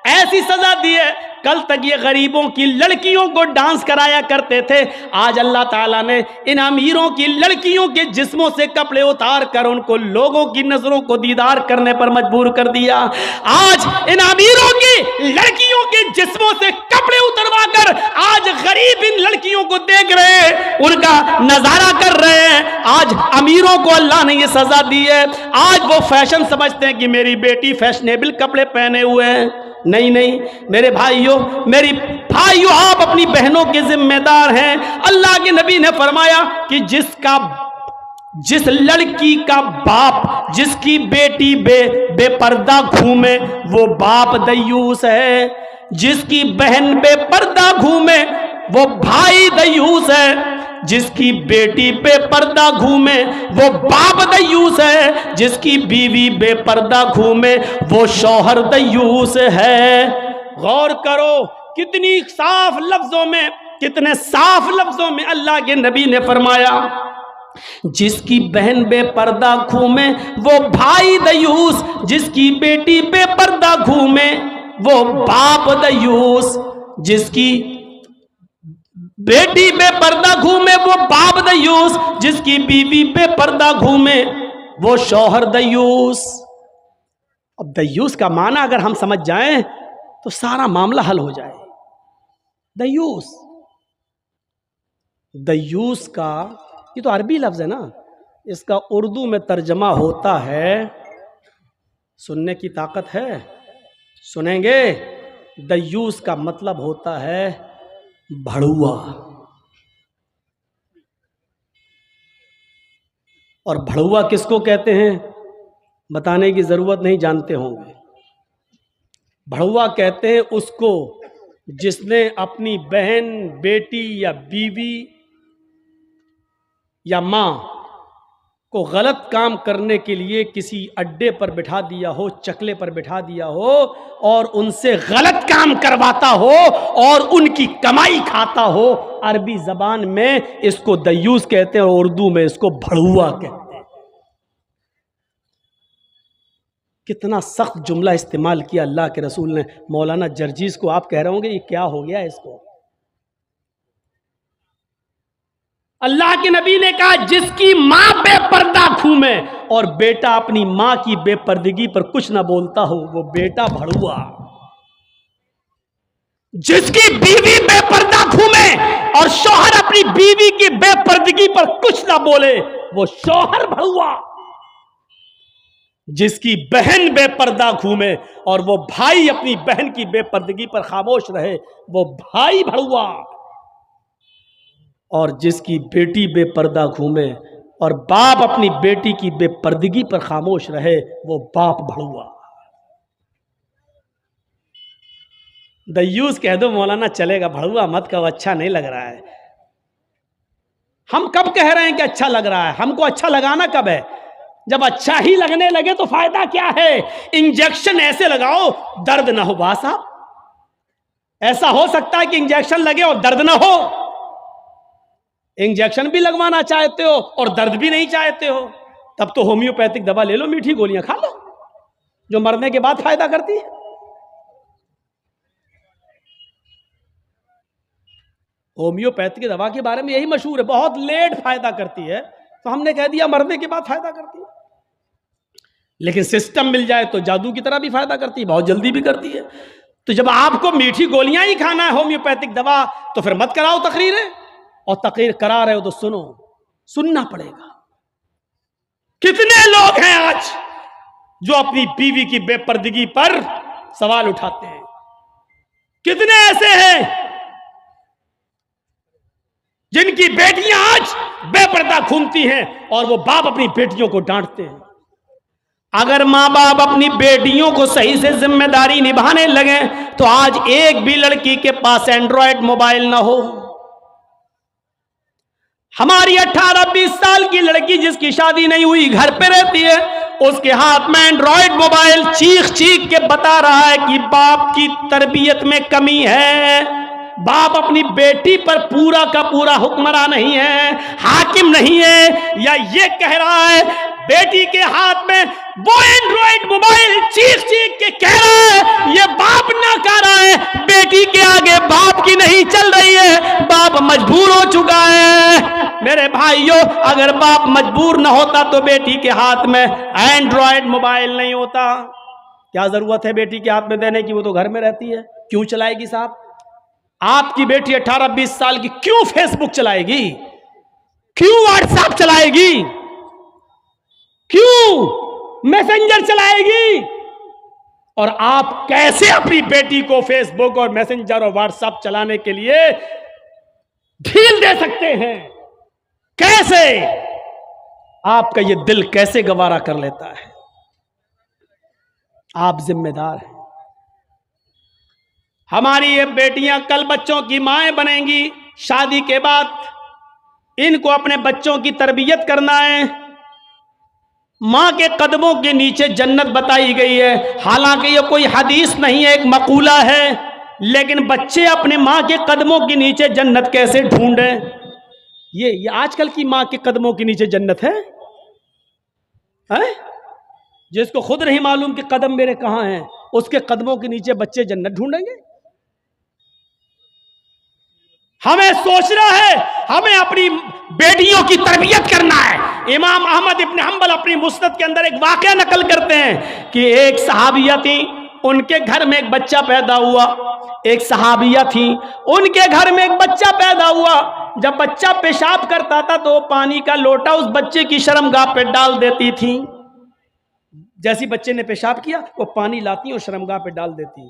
ऐसी सजा दी है, कल तक ये गरीबों की लड़कियों को डांस कराया करते थे, आज अल्लाह ताला ने इन अमीरों की लड़कियों के जिस्मों से कपड़े उतार कर उनको लोगों की नजरों को दीदार करने पर मजबूर कर दिया। आज इन अमीरों की लड़कियों के जिस्मों से कपड़े उतरवा कर आज गरीब इन लड़कियों को देख रहे हैं, उनका नजारा कर रहे हैं। आज अमीरों को अल्लाह ने ये सजा दी है। आज वो फैशन समझते हैं कि मेरी बेटी फैशनेबल कपड़े पहने हुए हैं। नहीं नहीं मेरे भाइयों, मेरी भाइयों, आप अपनी बहनों के जिम्मेदार हैं। अल्लाह के नबी ने फरमाया कि जिस लड़की का बाप, जिसकी बेटी बेपर्दा घूमे वो बाप दयूस है, जिसकी बहन बेपर्दा घूमे वो भाई दयूस है। जिसकी बेटी बेपर्दा घूमे वो बाप दयूस है। जिसकी बीवी बेपर्दा घूमे वो शौहर दयूस है। गौर करो कितनी साफ लफ्जों में, कितने साफ लफ्जों में अल्लाह के नबी ने फरमाया, जिसकी बहन बेपर्दा घूमे वो भाई दयूस, जिसकी बेटी बेपर्दा घूमे वो बाप दयूस, जिसकी बेटी बेपर्दा घूमे वो बाप दयूस, जिसकी बीवी बेपर्दा घूमे वो शौहर दयूस। अब दयूस का माना अगर हम समझ जाएं तो सारा मामला हल हो जाए। दयूस, दयूस का ये तो अरबी लफ्ज है ना, इसका उर्दू में तर्जमा होता है, सुनने की ताकत है, सुनेंगे। दयूस का मतलब होता है भड़ुआ। और भड़ुआ किसको कहते हैं बताने की जरूरत नहीं, जानते होंगे। भड़ुआ कहते हैं उसको जिसने अपनी बहन, बेटी या बीवी या मां को गलत काम करने के लिए किसी अड्डे पर बिठा दिया हो, चकले पर बिठा दिया हो और उनसे गलत काम करवाता हो और उनकी कमाई खाता हो। अरबी जबान में इसको दयूस कहते हैं और उर्दू में इसको भड़ुआ कहते हैं। कितना सख्त जुमला इस्तेमाल किया अल्लाह के रसूल ने। मौलाना जर्जीस को आप कह रहे होंगे ये क्या हो गया इसको। अल्लाह के नबी ने कहा जिसकी मां बेपर्दा घूमे और बेटा अपनी मां की बेपर्दगी पर कुछ ना बोलता हो वो बेटा भड़ुआ। जिसकी बीवी बेपर्दा घूमे और शौहर अपनी बीवी की बेपर्दगी पर कुछ ना बोले वो शौहर भड़ुआ। जिसकी बहन बेपर्दा घूमे और वो भाई अपनी बहन की बेपर्दगी पर खामोश रहे वो भाई भड़ुआ। और जिसकी बेटी बेपर्दा घूमे और बाप अपनी बेटी की बेपर्दगी पर खामोश रहे वो बाप भड़ुआ। दयूस कह दो मौलाना चलेगा, भड़ुआ मत कहो, अच्छा नहीं लग रहा है। हम कब कह रहे हैं कि अच्छा लग रहा है? हमको अच्छा लगाना कब है? जब अच्छा ही लगने लगे तो फायदा क्या है? इंजेक्शन ऐसे लगाओ दर्द ना हो। बात साहब ऐसा हो सकता है कि इंजेक्शन लगे और दर्द ना हो? इंजेक्शन भी लगवाना चाहते हो और दर्द भी नहीं चाहते हो, तब तो होम्योपैथिक दवा ले लो, मीठी गोलियां खा लो जो मरने के बाद फायदा करती है। होम्योपैथिक दवा के बारे में यही मशहूर है, बहुत लेट फायदा करती है, तो हमने कह दिया मरने के बाद फायदा करती है। लेकिन सिस्टम मिल जाए तो जादू की तरह भी फायदा करती है, बहुत जल्दी भी करती है। तो जब आपको मीठी गोलियां ही खाना है होम्योपैथिक दवा, तो फिर मत कराओ तकरीरें, और तकरीर करा रहे हो तो सुनो, सुनना पड़ेगा। कितने लोग हैं आज जो अपनी बीवी की बेपर्दगी पर सवाल उठाते हैं? कितने ऐसे हैं जिनकी बेटियां आज बेपर्दा घूमती हैं और वो बाप अपनी बेटियों को डांटते हैं? अगर मां बाप अपनी बेटियों को सही से जिम्मेदारी निभाने लगे तो आज एक भी लड़की के पास एंड्रॉयड मोबाइल ना हो। हमारी 18-20 साल की लड़की जिसकी शादी नहीं हुई घर पे रहती है, उसके हाथ में एंड्रॉयड मोबाइल चीख चीख के बता रहा है कि बाप की तरबियत में कमी है, बाप अपनी बेटी पर पूरा का पूरा हुक्मरान नहीं है, हाकिम नहीं है। या ये कह रहा है बेटी के हाथ में वो एंड्रॉयड मोबाइल चीख चीख के कह रहा है ये बाप ना कह रहा है, बेटी के आगे बाप की नहीं चल रही है, बाप मजबूर हो चुका है। मेरे भाइयों, अगर बाप मजबूर ना होता तो बेटी के हाथ में एंड्रॉयड मोबाइल नहीं होता। क्या जरूरत है बेटी के हाथ में देने की? वो तो घर में रहती है, क्यों चलाएगी साहब? आपकी बेटी 18-20 साल की क्यों फेसबुक चलाएगी? क्यों व्हाट्सएप चलाएगी? क्यों मैसेंजर चलाएगी? और आप कैसे अपनी बेटी को फेसबुक और मैसेंजर और व्हाट्सएप चलाने के लिए ढील दे सकते हैं? कैसे? आपका ये दिल कैसे गवारा कर लेता है? आप जिम्मेदार हैं। हमारी ये बेटियां कल बच्चों की माएं बनेंगी, शादी के बाद इनको अपने बच्चों की तरबियत करना है। माँ के कदमों के नीचे जन्नत बताई गई है। हालांकि ये कोई हदीस नहीं है, एक मकूला है, लेकिन बच्चे अपने माँ के कदमों के नीचे जन्नत कैसे ढूंढें? ये आजकल की माँ के कदमों के नीचे जन्नत है? जिसको खुद नहीं मालूम कि कदम मेरे कहाँ हैं, उसके कदमों के नीचे बच्चे जन्नत ढूंढेंगे? हमें सोचना है, हमें अपनी बेटियों की तरबियत करना है। इमाम अहमद इब्न हंबल अपनी मुस्नद के अंदर एक वाकया नकल करते हैं कि एक सहाबिया थी, उनके घर में एक बच्चा पैदा हुआ। एक सहाबिया थी, उनके घर में एक बच्चा पैदा हुआ। जब बच्चा पेशाब करता था तो पानी का लोटा उस बच्चे की शर्मगाह पे डाल देती थी। जैसी बच्चे ने पेशाब किया वो पानी लाती और शर्मगाह पे डाल देती।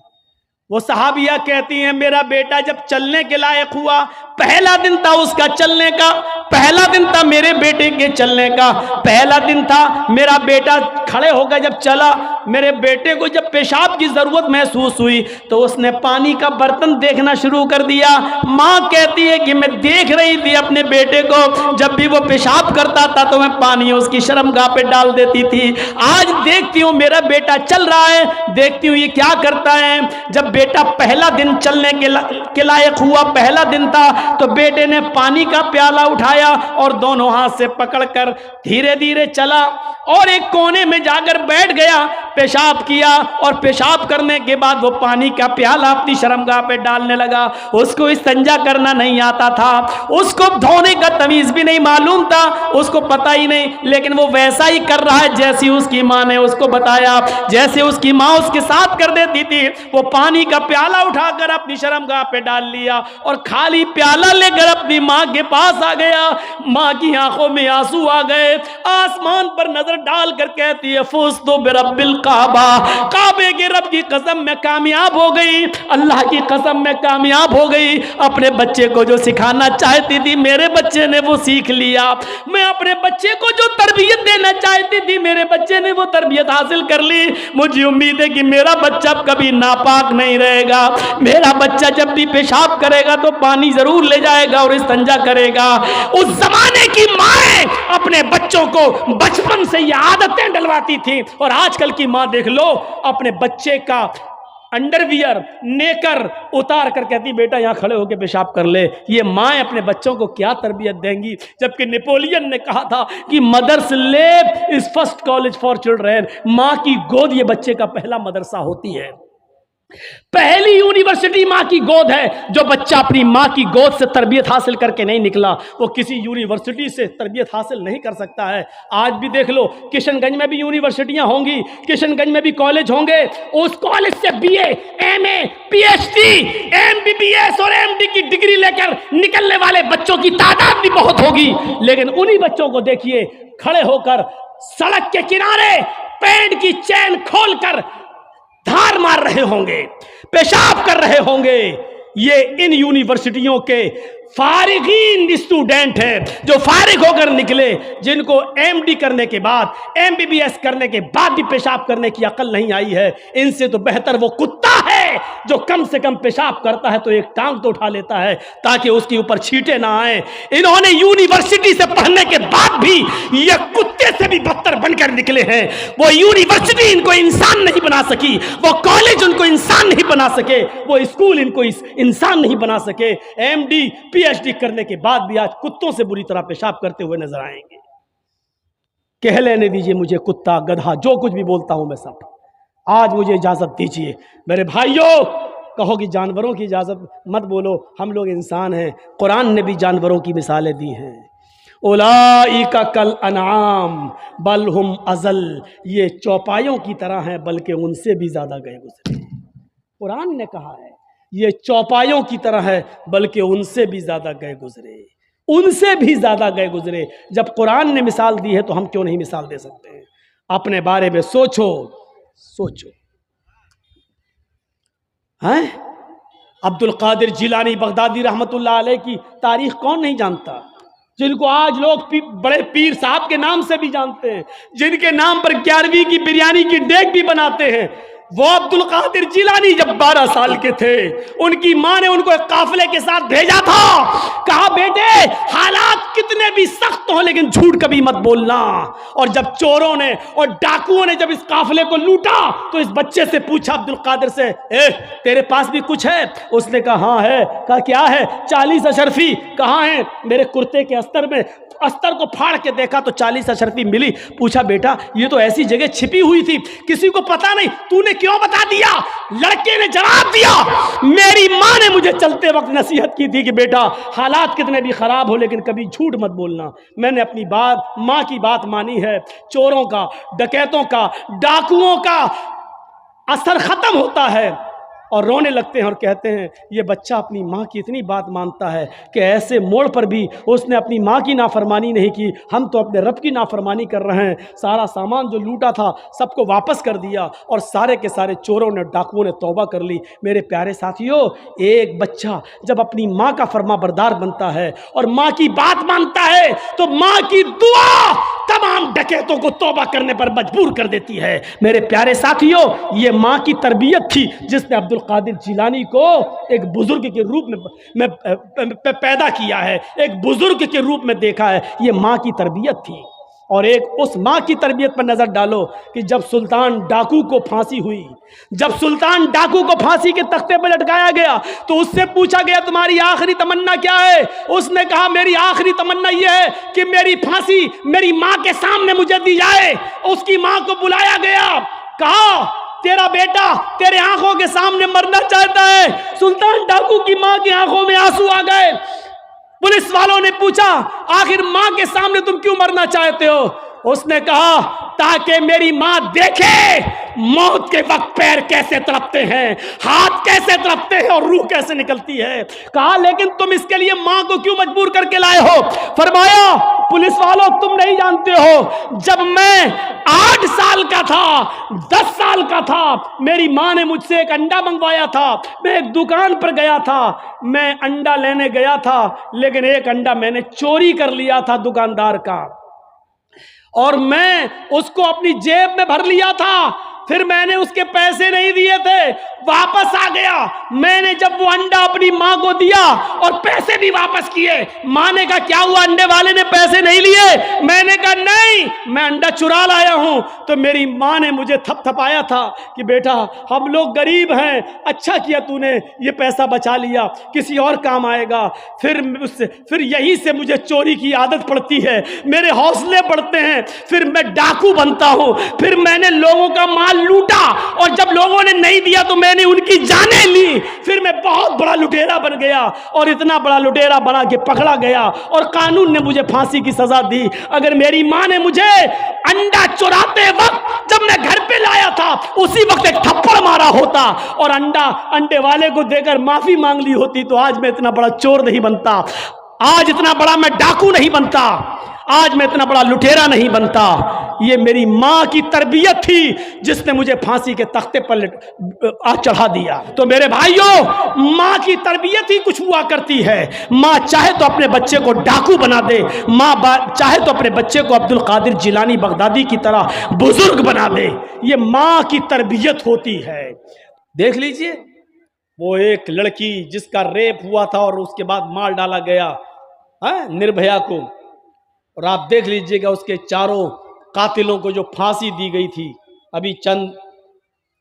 वो सहाबिया कहती हैं, मेरा बेटा जब चलने के लायक हुआ, पहला दिन था उसका चलने का, पहला दिन था मेरे बेटे के चलने का, पहला दिन था मेरा बेटा खड़े होकर जब चला, मेरे बेटे को जब पेशाब की जरूरत महसूस हुई तो उसने पानी का बर्तन देखना शुरू कर दिया। माँ कहती है कि मैं देख रही थी अपने बेटे को, जब भी वो पेशाब करता था तो मैं पानी उसकी शर्मगाह पे डाल देती थी। आज देखती हूँ मेरा बेटा चल रहा है, देखती हूँ ये क्या करता है। जब बेटा पहला दिन चलने के लायक हुआ, पहला दिन था, तो बेटे ने पानी का प्याला उठाया और दोनों हाथ से पकड़कर धीरे धीरे चला और एक कोने में जाकर बैठ गया, पेशाब किया और पेशाब करने के बाद वो पानी का प्याला अपनी शर्मगाह पे डालने लगा। उसको इस्तिंजा करना नहीं आता था, उसको धोने का तमीज भी नहीं मालूम था, उसको पता ही नहीं, लेकिन वो वैसा ही कर रहा है जैसी उसकी माँ ने उसको बताया। जैसे उसकी माँ उसके साथ कर देती थी, वो पानी का प्याला उठाकर अपनी शर्मगाह पे डाल लिया और खाली प्याला लेकर अपनी माँ के पास आ गया। माँ की आंखों में आंसू आ गए, आसमान पर नजर डालकर कहती है, फुज़्तु बिरब्बिल काबा, काबे के रब की कसम मैं कामयाब हो गई, अल्लाह की कसम मैं कामयाब हो गई। अपने बच्चे को जो सिखाना चाहती थी मेरे बच्चे ने वो सीख लिया। मैं अपने बच्चे को जो तरबियत देना चाहती थी मेरे बच्चे ने वो तरबियत हासिल कर ली। मुझे उम्मीद है कि मेरा बच्चा कभी नापाक नहीं रहेगा, मेरा बच्चा जब भी पेशाब करेगा तो पानी जरूर ले जाएगा और इस्तिंजा करेगा। उस जमाने की माएं अपने बच्चों को बचपन से ये आदतें डलवाती थी, और आजकल की माँ देख लो, अपने बच्चे का अंडरवियर नेकर उतार कर कहती बेटा यहाँ खड़े होकर पेशाब कर ले। ये माएँ अपने बच्चों को क्या तरबियत देंगी? जबकि नेपोलियन ने कहा था कि mother's lap is first college for children, माँ की गोद ये बच्चे का पहला मदरसा होती है, पहली यूनिवर्सिटी माँ की गोद है। जो बच्चा अपनी माँ की गोद से तरबियत हासिल करके नहीं निकला वो किसी यूनिवर्सिटी से तरबियत हासिल नहीं कर सकता है। आज भी देख लो, किशनगंज में भी यूनिवर्सिटियां होंगी, किशनगंज में भी कॉलेज होंगे, उस कॉलेज से बीए, एमए, पीएचडी, एमबीबीएस और एमडी की डिग्री लेकर निकलने वाले बच्चों की तादाद भी बहुत होगी। लेकिन उन्हीं बच्चों को देखिए खड़े होकर सड़क के किनारे पैंट की चैन खोलकर धार मार रहे होंगे, पेशाब कर रहे होंगे। ये इन यूनिवर्सिटियों के फारिगीन स्टूडेंट हैं जो फारिग होकर निकले, जिनको एमडी करने के बाद, एमबीबीएस करने के बाद भी पेशाब करने की अकल नहीं आई है। इनसे तो बेहतर वो कुत्ता है जो कम से कम पेशाब करता है तो एक टांग तो उठा लेता है ताकि उसके ऊपर छींटे ना आए। इन्होंने यूनिवर्सिटी से पढ़ने के बाद भी ये कुत्ते से भी बदतर बनकर निकले हैं। वो यूनिवर्सिटी इनको इंसान नहीं बना सकी, वो कॉलेज उनको इंसान नहीं बना सके, वो स्कूल इनको इंसान नहीं बना सके। एमडी पीएचडी करने के बाद भी आज कुत्तों से बुरी तरह पेशाब करते हुए नजर आएंगे। कह लेने दीजिए मुझे कुत्ता, गधा, जो कुछ भी बोलता हूं मैं सब। आज मुझे इजाजत दीजिए मेरे भाइयों, कहो कि जानवरों की इजाजत मत बोलो, हम लोग इंसान हैं। कुरान ने भी जानवरों की मिसालें दी हैं। उलाइका कल अनआम बल हुम अजल, ये चौपायों की तरह हैं बल्कि उनसे भी ज्यादा गए गुजरे। कुरान ने कहा है ये चौपायों की तरह है बल्कि उनसे भी ज्यादा गए गुजरे, उनसे भी ज्यादा गए गुजरे। जब कुरान ने मिसाल दी है तो हम क्यों नहीं मिसाल दे सकते हैं? अपने बारे में सोचो, सोचो। हैं अब्दुल कादिर जिलानी बगदादी रहमतुल्लाह अलैह की तारीख कौन नहीं जानता, जिनको आज लोग बड़े पीर साहब के नाम से भी जानते हैं, जिनके नाम पर 11वीं की बिरयानी की डेग भी बनाते हैं, वो अब्दुल कादिर जिलानी जब 12 साल के थे, उनकी मां ने उनको एक काफिले के साथ भेजा था। कहा बेटे हालात कितने भी सख्त हो लेकिन झूठ कभी मत बोलना। और जब चोरों ने और डाकुओं ने जब इस काफिले को लूटा तो इस बच्चे से पूछा अब्दुल कादिर से, तेरे पास भी कुछ है? उसने कहा हाँ है। कहा क्या है? 40 अशरफी। कहाँ है? मेरे कुर्ते के अस्तर में। अस्तर को फाड़ के देखा तो 40 अशरफी मिली। पूछा बेटा ये तो ऐसी जगह छिपी हुई थी, किसी को पता नहीं, तूने क्यों बता दिया? लड़के ने जवाब दिया, मेरी मां ने मुझे चलते वक्त नसीहत की थी कि बेटा हालात कितने भी खराब हो लेकिन कभी झूठ मत बोलना। मैंने अपनी बात, मां की बात मानी है। चोरों का, डकैतों का, डाकुओं का असर खत्म होता है और रोने लगते हैं और कहते हैं ये बच्चा अपनी माँ की इतनी बात मानता है कि ऐसे मोड़ पर भी उसने अपनी माँ की नाफरमानी नहीं की, हम तो अपने रब की नाफरमानी कर रहे हैं। सारा सामान जो लूटा था सबको वापस कर दिया और सारे के सारे चोरों ने, डाकुओं ने तौबा कर ली। मेरे प्यारे साथियों, एक बच्चा जब अपनी माँ का फरमाबरदार बनता है और माँ की बात मानता है तो माँ की दुआ तमाम डकैतों को तौबा करने पर मजबूर कर देती है। मेरे प्यारे साथियों, ये माँ की तरबियत थी जिसने अब्दुल कादिर जिलानी को एक बुजुर्ग के रूप में पैदा किया है, एक बुजुर्ग के रूप में देखा है। ये माँ की तरबियत थी। और एक उस माँ की तरबियत पर नजर डालो कि जब सुल्तान डाकू को फांसी हुई, जब सुल्तान डाकू को फांसी के तख्ते पर लटकाया गया तो उससे पूछा गया तुम्हारी आखिरी तमन्ना क्या है? उसने कहा मेरी आखिरी तमन्ना यह है कि मेरी फांसी मेरी माँ के सामने मुझे दी जाए। उसकी माँ को बुलाया गया, कहा तेरा बेटा तेरे आंखों के सामने मरना चाहता है। सुल्तान डाकू की माँ की आंखों में आंसू आ गए। पुलिस वालों ने पूछा आखिर माँ के सामने तुम क्यों मरना चाहते हो? उसने कहा ताकि मेरी माँ देखे मौत के वक्त पैर कैसे तड़पते हैं, हाथ कैसे तड़पते हैं और रूह कैसे निकलती है। कहा लेकिन तुम इसके लिए माँ को क्यों मजबूर करके लाए हो? फरमाया पुलिस वालों तुम नहीं जानते हो, जब मैं 8 साल का था, 10 साल का था, मेरी माँ ने मुझसे एक अंडा मंगवाया था। मैं एक दुकान पर गया था, मैं अंडा लेने गया था लेकिन एक अंडा मैंने चोरी कर लिया था दुकानदार का और मैं उसको अपनी जेब में भर लिया था। फिर मैंने उसके पैसे नहीं दिए थे, वापस आ गया। मैंने जब वो अंडा अपनी माँ को दिया और पैसे भी वापस किए, माँ ने कहा क्या हुआ, अंडे वाले ने पैसे नहीं लिए? मैंने कहा नहीं, मैं अंडा चुरा लाया हूँ। तो मेरी माँ ने मुझे थपथपाया था कि बेटा हम लोग गरीब हैं, अच्छा किया तूने ये पैसा बचा लिया, किसी और काम आएगा। फिर यहीं से मुझे चोरी की आदत पड़ती है, मेरे हौसले बढ़ते हैं, फिर मैं डाकू बनता हूँ। फिर मैंने लोगों का माल लूटा और जब लोगों ने नहीं दिया तो मैंने उनकी जानें ली। फिर मैं बहुत बड़ा लुटेरा बन गया और इतना बड़ा लुटेरा बना के पकड़ा गया और कानून ने मुझे फांसी की सजा दी। अगर मेरी माँ ने मुझे अंडा चुराते वक्त जब मैं घर पे लाया था उसी वक्त एक थप्पड़ मारा होता और अंडे वाले को देकर माफी मांग ली होती तो आज मैं इतना बड़ा चोर नहीं बनता, आज इतना बड़ा मैं डाकू नहीं बनता, आज मैं इतना बड़ा लुटेरा नहीं बनता। ये मेरी माँ की तरबियत थी जिसने मुझे फांसी के तख्ते पर चढ़ा दिया। तो मेरे भाइयों, माँ की तरबियत ही कुछ हुआ करती है। माँ चाहे तो अपने बच्चे को डाकू बना दे, माँ चाहे तो अपने बच्चे को अब्दुल कादिर जिलानी बगदादी की तरह बुजुर्ग बना दे। ये माँ की तरबियत होती है। देख लीजिए वो एक लड़की जिसका रेप हुआ था और उसके बाद मार डाला गया निर्भया को, और आप देख लीजिएगा उसके चारों कातिलों को जो फांसी दी गई थी अभी चंद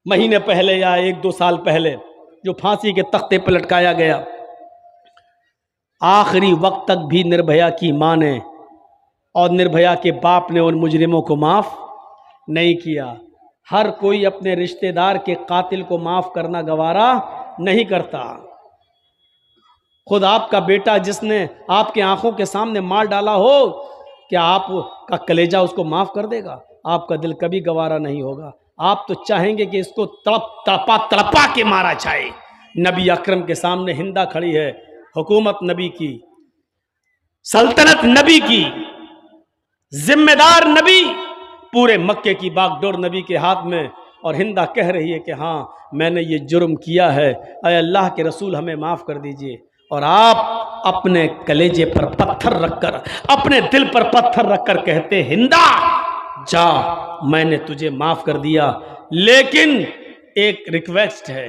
महीने पहले या 1-2 साल पहले, जो फांसी के तख्ते पर लटकाया गया। आखिरी वक्त तक भी निर्भया की मां ने और निर्भया के बाप ने उन मुजरिमों को माफ नहीं किया। हर कोई अपने रिश्तेदार के कातिल को माफ करना गवारा नहीं करता। खुद आपका बेटा जिसने आपके आंखों के सामने मार डाला हो, क्या आपका कलेजा उसको माफ कर देगा? आपका दिल कभी गवारा नहीं होगा। आप तो चाहेंगे कि इसको तड़पा के मारा जाए। नबी अकरम के सामने हिंदा खड़ी है, हुकूमत नबी की, सल्तनत नबी की, जिम्मेदार नबी, पूरे मक्के की बागडोर नबी के हाथ में, और हिंदा कह रही है कि हाँ मैंने ये जुर्म किया है, अय अल्लाह के रसूल हमें माफ़ कर दीजिए। और आप अपने कलेजे पर पत्थर रखकर, अपने दिल पर पत्थर रखकर कहते हिंदा जा मैंने तुझे माफ़ कर दिया, लेकिन एक रिक्वेस्ट है,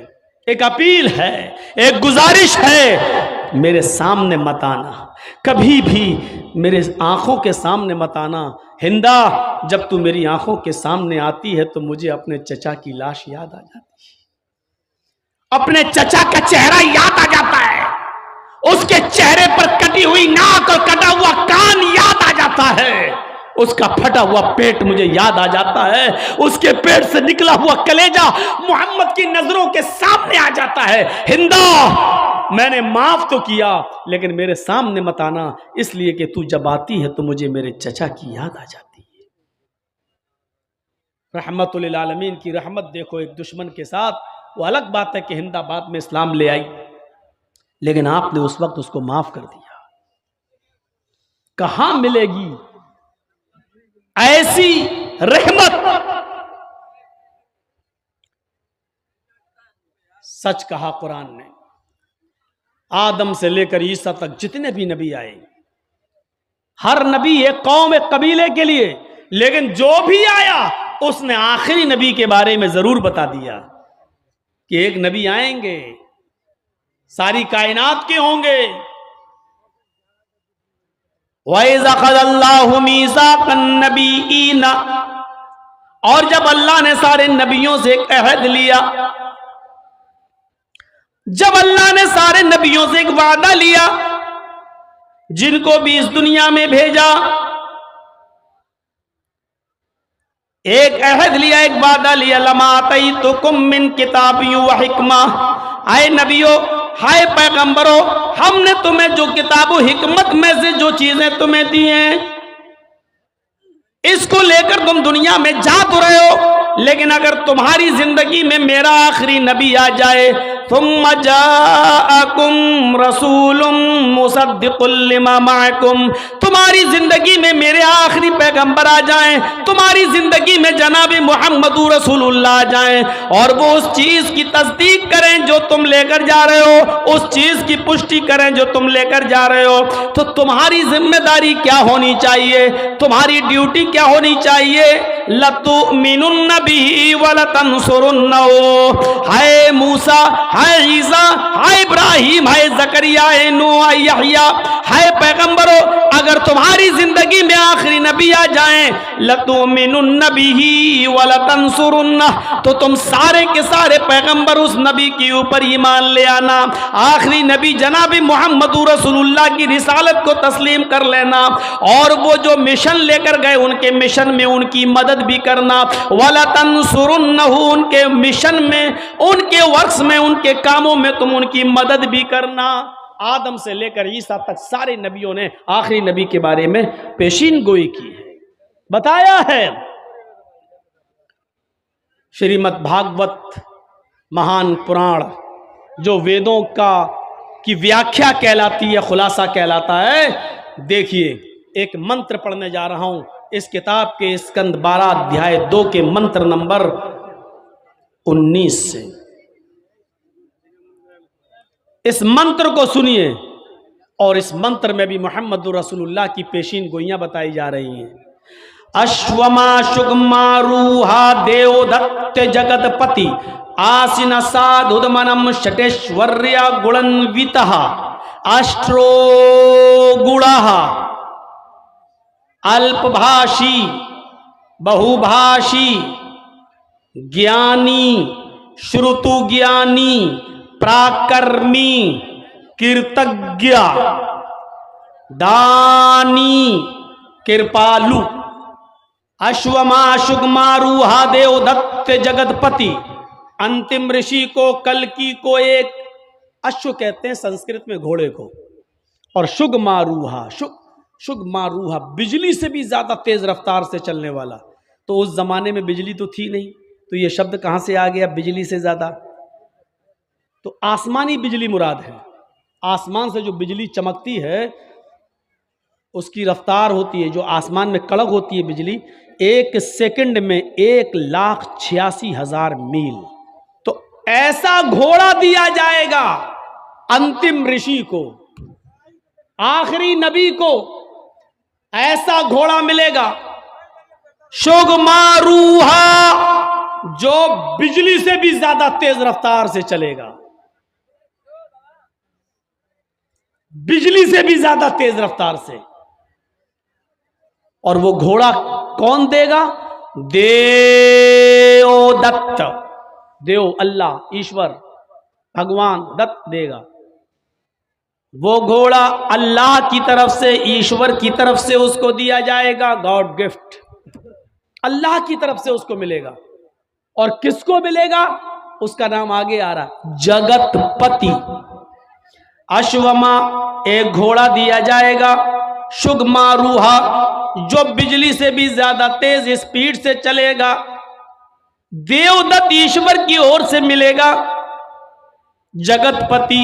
एक अपील है, एक गुजारिश है, मेरे सामने मत आना, कभी भी मेरे आंखों के सामने मत आना। हिंदा, जब तू मेरी आंखों के सामने आती है तो मुझे अपने चचा की लाश याद आ जाती है, अपने चचा का चेहरा याद आ जाता है, उसके चेहरे पर कटी हुई नाक और कटा हुआ कान याद आ जाता है, उसका फटा हुआ पेट मुझे याद आ जाता है, उसके पेट से निकला हुआ कलेजा मोहम्मद की नजरों के सामने आ जाता है। हिंदा, मैंने माफ तो किया लेकिन मेरे सामने मत आना, इसलिए कि तू जब आती है तो मुझे मेरे चचा की याद आ जाती है। रहमतुल लिल आलमीन की रहमत देखो एक दुश्मन के साथ। वो अलग बात है कि हिंदा बाद में इस्लाम ले आई, लेकिन आपने उस वक्त उसको माफ कर दिया। कहां मिलेगी ऐसी रहमत? सच कहा कुरान ने, आदम से लेकर ईसा तक जितने भी नबी आए, हर नबी एक कौम एक कबीले के लिए, लेकिन जो भी आया उसने आखिरी नबी के बारे में जरूर बता दिया कि एक नबी आएंगे, सारी कायनात के होंगे। और जब अल्लाह ने सारे नबियों से एक अहद लिया, जब अल्लाह ने सारे नबियों से एक वादा लिया, जिनको भी इस दुनिया में भेजा, एक अहद लिया, एक वादा लिया, लमातैतुकुम मिन किताबिय्यु व हिकमा, आए नबियों, हाय पैगंबरों, हमने तुम्हें जो किताबो हिकमत में से जो चीजें तुम्हें दी हैं, इसको लेकर तुम दुनिया में जा तो रहे हो, लेकिन अगर तुम्हारी जिंदगी में मेरा आखिरी नबी आ जाए, सुम्मा जाअकुम रसूलुम मुसद्दिकुल लिमा माअकुम, तुम्हारी जिंदगी में मेरे आखिरी पैगंबर आ जाएं, तुम्हारी जिंदगी में जनाब मुहम्मदुर रसूलुल्लाह आ जाएं, और वो उस चीज की तस्दीक करें जो तुम लेकर जा रहे हो, उस चीज की पुष्टि करें जो तुम लेकर जा रहे हो, तो तुम्हारी जिम्मेदारी क्या होनी चाहिए, तुम्हारी ड्यूटी क्या होनी चाहिए? लतुमिनुन्न बिही व लतंसुरुन्नहु। हाय मूसा, हाय ईसा, हाय इब्राहिम, हाय जकरिया, हाय नूह, हाय यहया, हाय पैगंबरों, अगर तुम्हारी जिंदगी में आखिरी नबी आ जाएं, लतुमिनुन्न बिही व लतंसुरुन्नहु, तो तुम सारे के सारे पैगंबर उस नबी के ऊपर ईमान ले आना, आखिरी नबी जनाब मुहम्मदुर रसूलुल्लाह की रिसालत को तस्लीम कर लेना, और वो जो मिशन लेकर गए उनके मिशन में उनकी मदद भी करना, वला तंसुरुन्नहु, उनके मिशन में, उनके वर्क्स में, उनके कामों में तुम उनकी मदद भी करना। आदम से लेकर ईसा तक सारे नबियों ने आखिरी नबी के बारे में पेशीन गोई की है, बताया है। श्रीमद् भागवत महान पुराण जो वेदों की व्याख्या कहलाती है, खुलासा कहलाता है। देखिए, एक मंत्र पढ़ने जा रहा हूं इस किताब के स्कंद 12 अध्याय 2 के मंत्र नंबर 19 से। इस मंत्र को सुनिए, और इस मंत्र में भी मोहम्मदुर रसूलुल्लाह की पेशीन गोइयां बताई जा रही हैं। अश्वमा शुगमारूहा देवदत्त जगतपति आसीन साधुदमनम षटेश्वर्या गुणन्वितः अष्ट्रो गुणः अल्पभाषी बहुभाषी ज्ञानी श्रुतु ज्ञानी प्राकर्मी कीर्तज्ञ दानी कृपालु। अश्वमाशुगमारूहा देवदत्त जगतपति, अंतिम ऋषि को, कल्कि को एक अश्व कहते हैं संस्कृत में घोड़े को, और शुगमारूहा, शुगमारूहा बिजली से भी ज्यादा तेज रफ्तार से चलने वाला। तो उस जमाने में बिजली तो थी नहीं, तो ये शब्द कहां से आ गया बिजली से ज्यादा? तो आसमानी बिजली मुराद है। आसमान से जो बिजली चमकती है उसकी रफ्तार होती है, जो आसमान में कड़क होती है बिजली, 1 सेकंड में 1,86,000 मील। तो ऐसा घोड़ा दिया जाएगा अंतिम ऋषि को, आखिरी नबी को, ऐसा घोड़ा मिलेगा। शुगमारूहा जो बिजली से भी ज्यादा तेज रफ्तार से चलेगा, बिजली से भी ज्यादा तेज रफ्तार से। और वो घोड़ा कौन देगा? देवदत्त, देव अल्लाह ईश्वर भगवान दत्त देगा। वो घोड़ा अल्लाह की तरफ से, ईश्वर की तरफ से उसको दिया जाएगा, गॉड गिफ्ट, अल्लाह की तरफ से उसको मिलेगा। और किसको मिलेगा? उसका नाम आगे आ रहा, जगतपति। अश्वमा, एक घोड़ा दिया जाएगा, शुगमारूहा, जो बिजली से भी ज्यादा तेज स्पीड से चलेगा, देवदत्त ईश्वर की ओर से मिलेगा। जगतपति,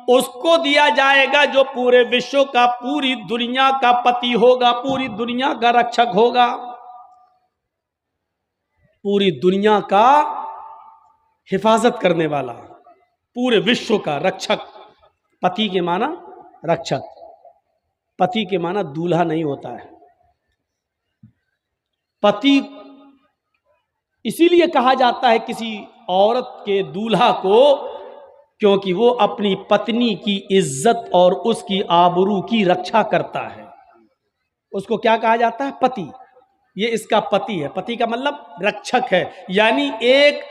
उसको दिया जाएगा जो पूरे विश्व का, पूरी दुनिया का पति होगा, पूरी दुनिया का रक्षक होगा, पूरी दुनिया का हिफाजत करने वाला, पूरे विश्व का रक्षक। पति के माना रक्षक, पति के माना दूल्हा नहीं होता है। पति इसीलिए कहा जाता है किसी औरत के दूल्हा को, क्योंकि वो अपनी पत्नी की इज्जत और उसकी आबरू की रक्षा करता है। उसको क्या कहा जाता है? पति। ये इसका पति है। पति का मतलब रक्षक है। यानी एक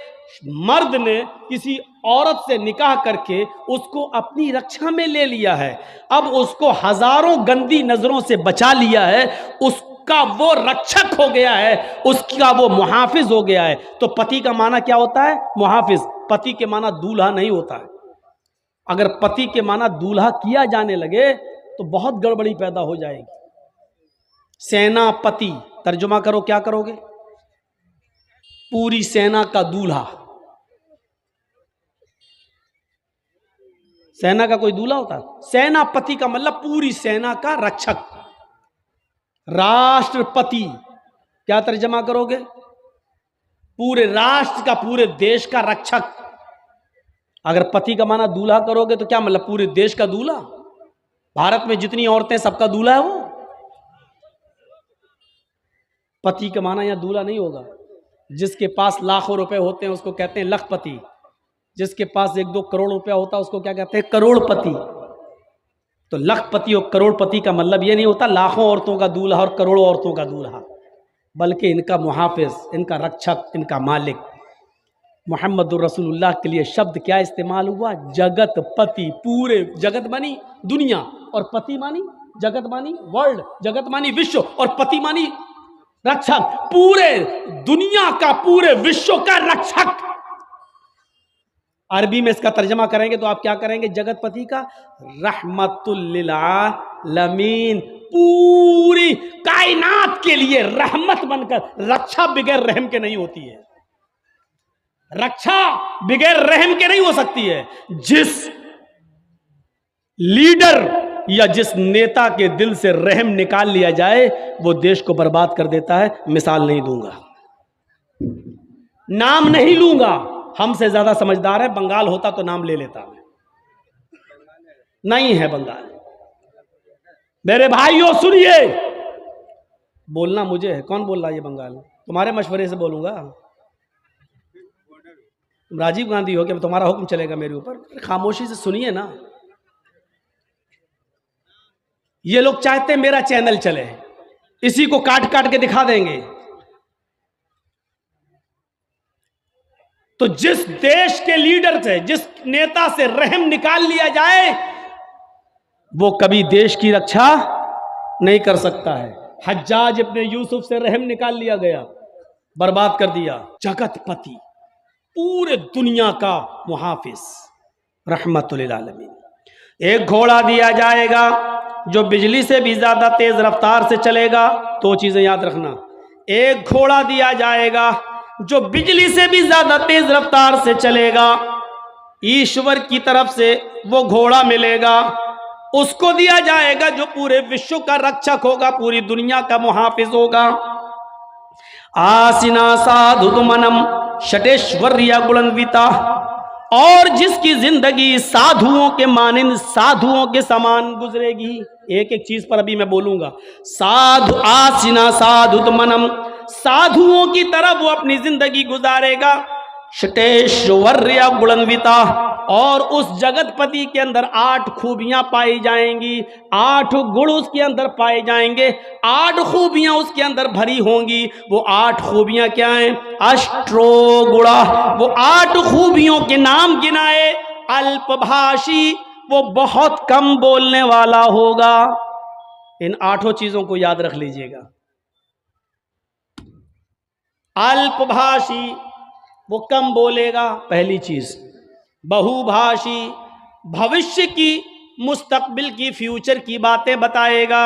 मर्द ने किसी औरत से निकाह करके उसको अपनी रक्षा में ले लिया है, अब उसको हजारों गंदी नजरों से बचा लिया है, उसका वो रक्षक हो गया है, उसका वो मुहाफिज हो गया है। तो पति का माना क्या होता है? मुहाफिज। पति के माना दूल्हा नहीं होता है। अगर पति के माना दूल्हा किया जाने लगे तो बहुत गड़बड़ी पैदा हो जाएगी। सेनापति, तर्जुमा करो, क्या करोगे? पूरी सेना का दूल्हा। सेना का कोई दूल्हा होता है? सेनापति का मतलब पूरी सेना का रक्षक। राष्ट्रपति, क्या तर्जुमा करोगे? पूरे राष्ट्र का, पूरे देश का रक्षक। अगर पति का माना दूल्हा करोगे तो क्या मतलब? पूरे देश का दूल्हा। भारत में जितनी औरतें सबका दूल्हा है वो। पति का माना यहां दूल्हा नहीं होगा। जिसके पास लाखों रुपए होते हैं उसको कहते हैं लखपति, जिसके पास 1-2 करोड़ रुपया होता है उसको क्या कहते हैं? करोड़पति। तो लखपति और करोड़पति का मतलब ये नहीं होता लाखों औरतों का दूल्हा और करोड़ों औरतों का दूल्हा, बल्कि इनका मुहाफिज, इनका रक्षक, इनका मालिक। मुहम्मदुर रसूलुल्लाह के लिए शब्द क्या इस्तेमाल हुआ? जगतपति। पूरे जगत मानी दुनिया, और पति मानी जगत मानी वर्ल्ड, जगत मानी विश्व, और पति मानी रक्षक। पूरे दुनिया का, पूरे विश्व का रक्षक। अरबी में इसका तर्जमा करेंगे तो आप क्या करेंगे? जगतपति का रहमतुल लिल आलमीन, पूरी कायनात के लिए रहमत बनकर। रक्षा बगैर रहम के नहीं होती है, रक्षा बगैर रहम के नहीं हो सकती है। जिस लीडर या जिस नेता के दिल से रहम निकाल लिया जाए वो देश को बर्बाद कर देता है। मिसाल नहीं दूंगा, नाम नहीं लूंगा, हमसे ज्यादा समझदार है। बंगाल होता तो नाम ले लेता मैं, नहीं है बंगाल। मेरे भाइयों सुनिए, बोलना मुझे है, कौन बोल रहा है ये बंगाल? तुम्हारे मशवरे से बोलूंगा। तुम राजीव गांधी हो, क्या तुम्हारा हुक्म चलेगा मेरे ऊपर? खामोशी से सुनिए ना। ये लोग चाहते हैं मेरा चैनल चले, इसी को काट काट के दिखा देंगे। तो जिस देश के लीडर से, जिस नेता से रहम निकाल लिया जाए वो कभी देश की रक्षा नहीं कर सकता है। हज्जाज इब्ने यूसुफ से रहम निकाल लिया गया, बर्बाद कर दिया। जगतपति, पूरे दुनिया का मुहाफिज, रहमतुल लिल आलमीन। एक घोड़ा दिया जाएगा जो बिजली से भी ज्यादा तेज रफ्तार से चलेगा। दो चीजें याद रखना, एक घोड़ा दिया जाएगा जो बिजली से भी ज्यादा तेज रफ्तार से चलेगा, ईश्वर की तरफ से वो घोड़ा मिलेगा। उसको दिया जाएगा जो पूरे विश्व का रक्षक होगा, पूरी दुनिया का मुहाफिज होगा। आसिना साधुमनम शटेश्वर्या गुणन्विता, और जिसकी जिंदगी साधुओं के मानिंद, साधुओं के समान गुजरेगी। एक एक चीज पर अभी मैं बोलूंगा। साधु आसिना साधुमनम, साधुओं की तरह वो अपनी जिंदगी गुजारेगा। शटेश्वर्या गुणन्विता, और उस जगतपति के अंदर 8 खूबियां पाई जाएंगी, 8 गुण उसके अंदर पाए जाएंगे, 8 खूबियां उसके अंदर भरी होंगी। वो 8 खूबियां क्या हैं? अष्टो गुणा, वो 8 खूबियों के नाम गिनाए। अल्पभाषी, वो बहुत कम बोलने वाला होगा। इन 8 चीजों को याद रख लीजिएगा। अल्पभाषी, वो कम बोलेगा, पहली चीज। बहुभाषी, भविष्य की, मुस्तकबिल की, फ्यूचर की बातें बताएगा।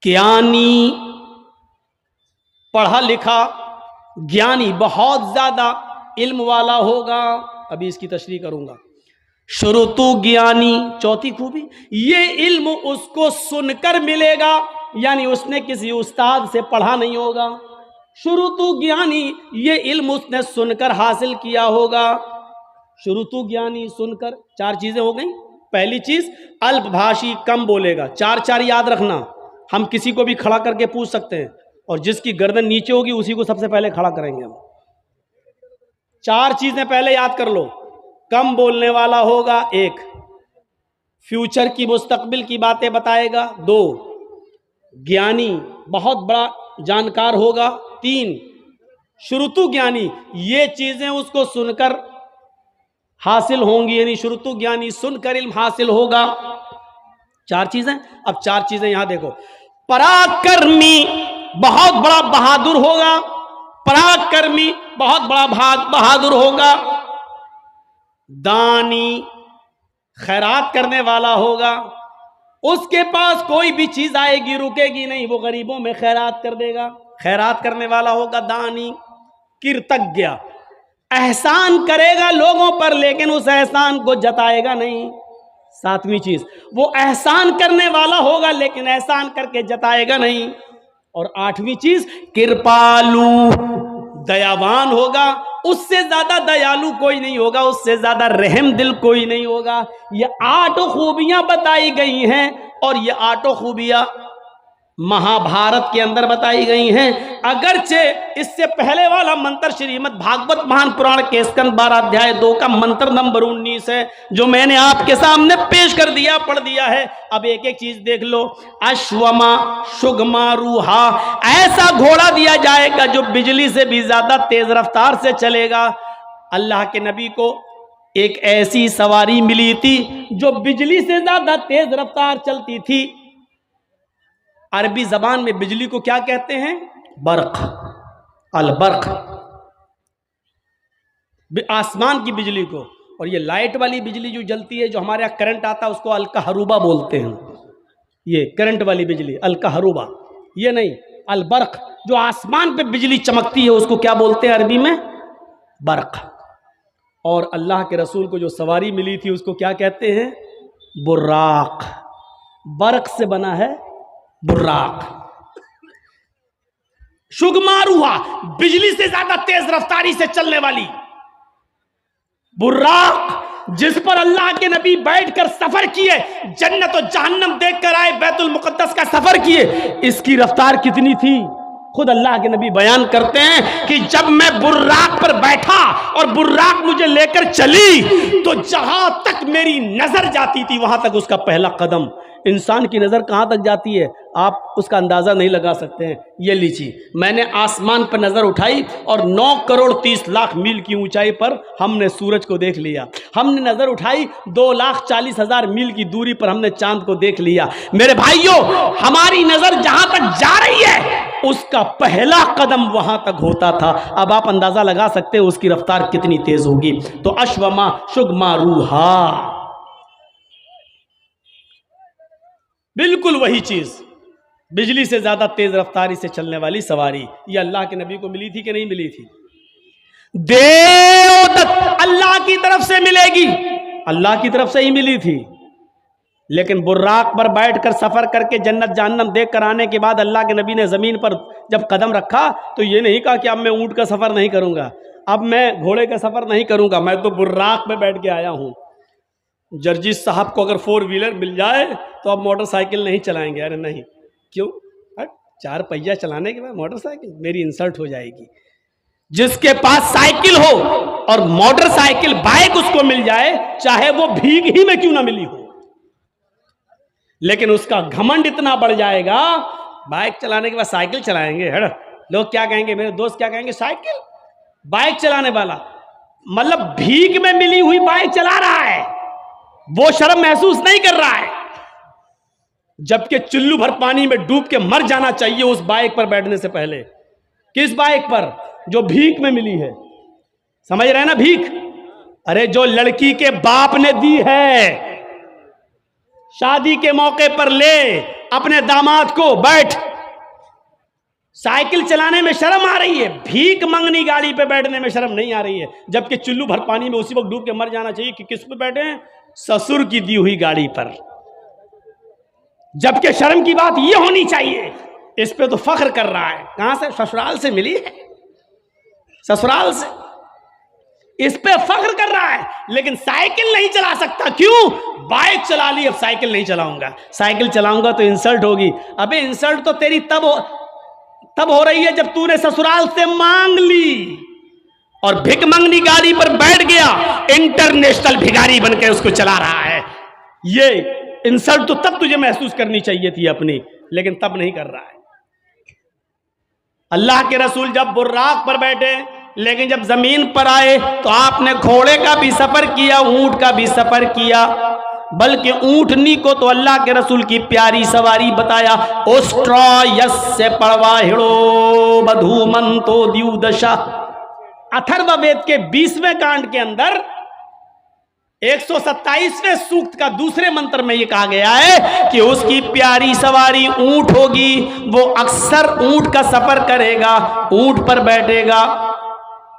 ज्ञानी, पढ़ा लिखा, ज्ञानी, बहुत ज्यादा इल्म वाला होगा। अभी इसकी तशरीह करूंगा। श्रुतु ज्ञानी, चौथी खूबी, ये इल्म उसको सुनकर मिलेगा, यानी उसने किसी उस्ताद से पढ़ा नहीं होगा। श्रुतु ज्ञानी, ये इल्म उसने सुनकर हासिल किया होगा। श्रुतु ज्ञानी, सुनकर। 4 चीजें हो गई। पहली चीज अल्पभाषी, कम बोलेगा। 4 याद रखना। हम किसी को भी खड़ा करके पूछ सकते हैं, और जिसकी गर्दन नीचे होगी उसी को सबसे पहले खड़ा करेंगे हम। 4 चीजें पहले याद कर लो। कम बोलने वाला होगा, 1। फ्यूचर की, मुस्तकबिल की बातें बताएगा, 2। ज्ञानी, बहुत बड़ा जानकार होगा, 3। श्रुतु ज्ञानी, ये चीजें उसको सुनकर हासिल होंगी, यानी श्रुतु ज्ञानी, सुनकर इल्म हासिल होगा। 4 चीजें। अब 4 चीजें यहां देखो। पराक्रमी, बहुत बड़ा बहादुर होगा। पराक्रमी, बहुत बड़ा बहादुर होगा। दानी, खैरात करने वाला होगा। उसके पास कोई भी चीज आएगी रुकेगी नहीं, वो गरीबों में खैरात कर देगा। खैरात करने वाला होगा दानी। कृतज्ञ, एहसान करेगा लोगों पर, लेकिन उस एहसान को जताएगा नहीं। 7वीं चीज, वो एहसान करने वाला होगा, लेकिन एहसान करके जताएगा नहीं। और 8वीं चीज, कृपालु, दयावान होगा। उससे ज्यादा दयालु कोई नहीं होगा, उससे ज्यादा रहम दिल कोई नहीं होगा। ये 8 खूबियां बताई गई हैं, और ये 8 खूबियां महाभारत के अंदर बताई गई हैं। अगरचे इससे पहले वाला मंत्र श्रीमद् भागवत महान पुराण के स्कंद 12 अध्याय 2 का मंत्र नंबर 19 है, जो मैंने आपके सामने पेश कर दिया, पढ़ दिया है। अब एक एक चीज देख लो। अश्वमा शुगमा रूहा, ऐसा घोड़ा दिया जाएगा जो बिजली से भी ज्यादा तेज रफ्तार से चलेगा। अल्लाह के नबी को एक ऐसी सवारी मिली थी जो बिजली से ज्यादा तेज रफ्तार चलती थी। अरबी जबान में बिजली को क्या कहते हैं? बर्क, अल बर्क, आसमान की बिजली को। और ये लाइट वाली बिजली जो जलती है, जो हमारे यहाँ करंट आता है, उसको अलकहरूबा बोलते हैं। ये करंट वाली बिजली अलकहरूबा, ये नहीं, अल बर्क, जो आसमान पे बिजली चमकती है, उसको क्या बोलते हैं अरबी में? बर्क। और अल्लाह के रसूल को जो सवारी मिली थी उसको क्या कहते हैं? बुर्राक। बर्क से बना है बुर्राक। शुगमारुहा, बिजली से ज्यादा तेज रफ्तारी से चलने वाली बुर्राक, जिस पर अल्लाह के नबी बैठकर सफर किए, जन्नत और जहन्नम देखकर आए, बैतुल मुकद्दस का सफर किए। इसकी रफ्तार कितनी थी? खुद अल्लाह के नबी बयान करते हैं कि जब मैं बुर्राक पर बैठा और बुर्राक मुझे लेकर चली, तो जहां तक मेरी नजर जाती थी वहां तक उसका पहला कदम। इंसान की नज़र कहाँ तक जाती है आप उसका अंदाज़ा नहीं लगा सकते हैं। ये लीजिए, मैंने आसमान पर नज़र उठाई और 9 करोड़ 30 लाख मील की ऊंचाई पर हमने सूरज को देख लिया। हमने नज़र उठाई 2,40,000 मील की दूरी पर हमने चांद को देख लिया। मेरे भाइयों, हमारी नज़र जहाँ तक जा रही है उसका पहला कदम वहाँ तक होता था। अब आप अंदाज़ा लगा सकते हो उसकी रफ्तार कितनी तेज़ होगी। तो अश्वमा शुगमा रूहा, बिल्कुल वही चीज, बिजली से ज्यादा तेज रफ्तारी से चलने वाली सवारी, ये अल्लाह के नबी को मिली थी कि नहीं मिली थी? देवदत्त अल्लाह की तरफ से मिलेगी, अल्लाह की तरफ से ही मिली थी। लेकिन बुर्राक पर बैठकर सफर करके जन्नत जहन्नम देख कर आने के बाद अल्लाह के नबी ने जमीन पर जब कदम रखा तो ये नहीं कहा कि अब मैं ऊंट का सफर नहीं करूंगा, अब मैं घोड़े का सफर नहीं करूंगा, मैं तो बुर्राक में बैठ के आया हूं। जर्जिस साहब को अगर 4 व्हीलर मिल जाए तो अब मोटरसाइकिल नहीं चलाएंगे। अरे नहीं, क्यों? 4 पहिया चलाने के बाद मोटरसाइकिल, मेरी इंसल्ट हो जाएगी। जिसके पास साइकिल हो और मोटरसाइकिल बाइक उसको मिल जाए, चाहे वो भीख ही में क्यों ना मिली हो, लेकिन उसका घमंड इतना बढ़ जाएगा, बाइक चलाने के बाद साइकिल चलाएंगे, हट, लोग क्या कहेंगे, मेरे दोस्त क्या कहेंगे, साइकिल बाइक चलाने वाला, मतलब भीख में मिली हुई बाइक चला रहा है, वो शर्म महसूस नहीं कर रहा है, जबकि चुल्लू भर पानी में डूब के मर जाना चाहिए उस बाइक पर बैठने से पहले। किस बाइक पर? जो भीख में मिली है। समझ रहे हैं ना भीख? अरे जो लड़की के बाप ने दी है, शादी के मौके पर ले अपने दामाद को, बैठ, साइकिल चलाने में शर्म आ रही है, भीख मंगनी गाड़ी पे बैठने में शर्म नहीं आ रही है, जबकि चुल्लू भर पानी में उसी वक्त डूब के मर जाना चाहिए कि किस पे बैठे हैं? ससुर की दी हुई गाड़ी पर। जबकि शर्म की बात यह होनी चाहिए, इस पे तो फख्र कर रहा है, कहां से? ससुराल से मिली है, ससुराल से, इस पे फख्र कर रहा है, लेकिन साइकिल नहीं चला सकता। क्यों? बाइक चला ली, अब साइकिल नहीं चलाऊंगा, साइकिल चलाऊंगा तो इंसल्ट होगी। अबे इंसल्ट तो तेरी तब हो रही है जब तूने ससुराल से मांग ली और भिख मंगनी गाड़ी पर बैठ गया, इंटरनेशनल भिखारी बनकर उसको चला रहा है। ये इंसल्ट तो तब तुझे महसूस करनी चाहिए थी अपनी, लेकिन तब नहीं कर रहा है। अल्लाह के रसूल जब बुर्राक पर बैठे, लेकिन जब जमीन पर आए तो आपने घोड़े का भी सफर किया, ऊंट का भी सफर किया, बल्कि ऊंटनी को तो अल्लाह के रसूल की प्यारी सवारी बताया। ओस्ट्रायस्य परवाहिड़ो बधूमंतो द्युदशा। अथर्ववेद के 20वें कांड के अंदर 127वें सूक्त का दूसरे मंत्र में यह कहा गया है कि उसकी प्यारी सवारी ऊंट होगी, वो अक्सर ऊंट का सफर करेगा, ऊंट पर बैठेगा।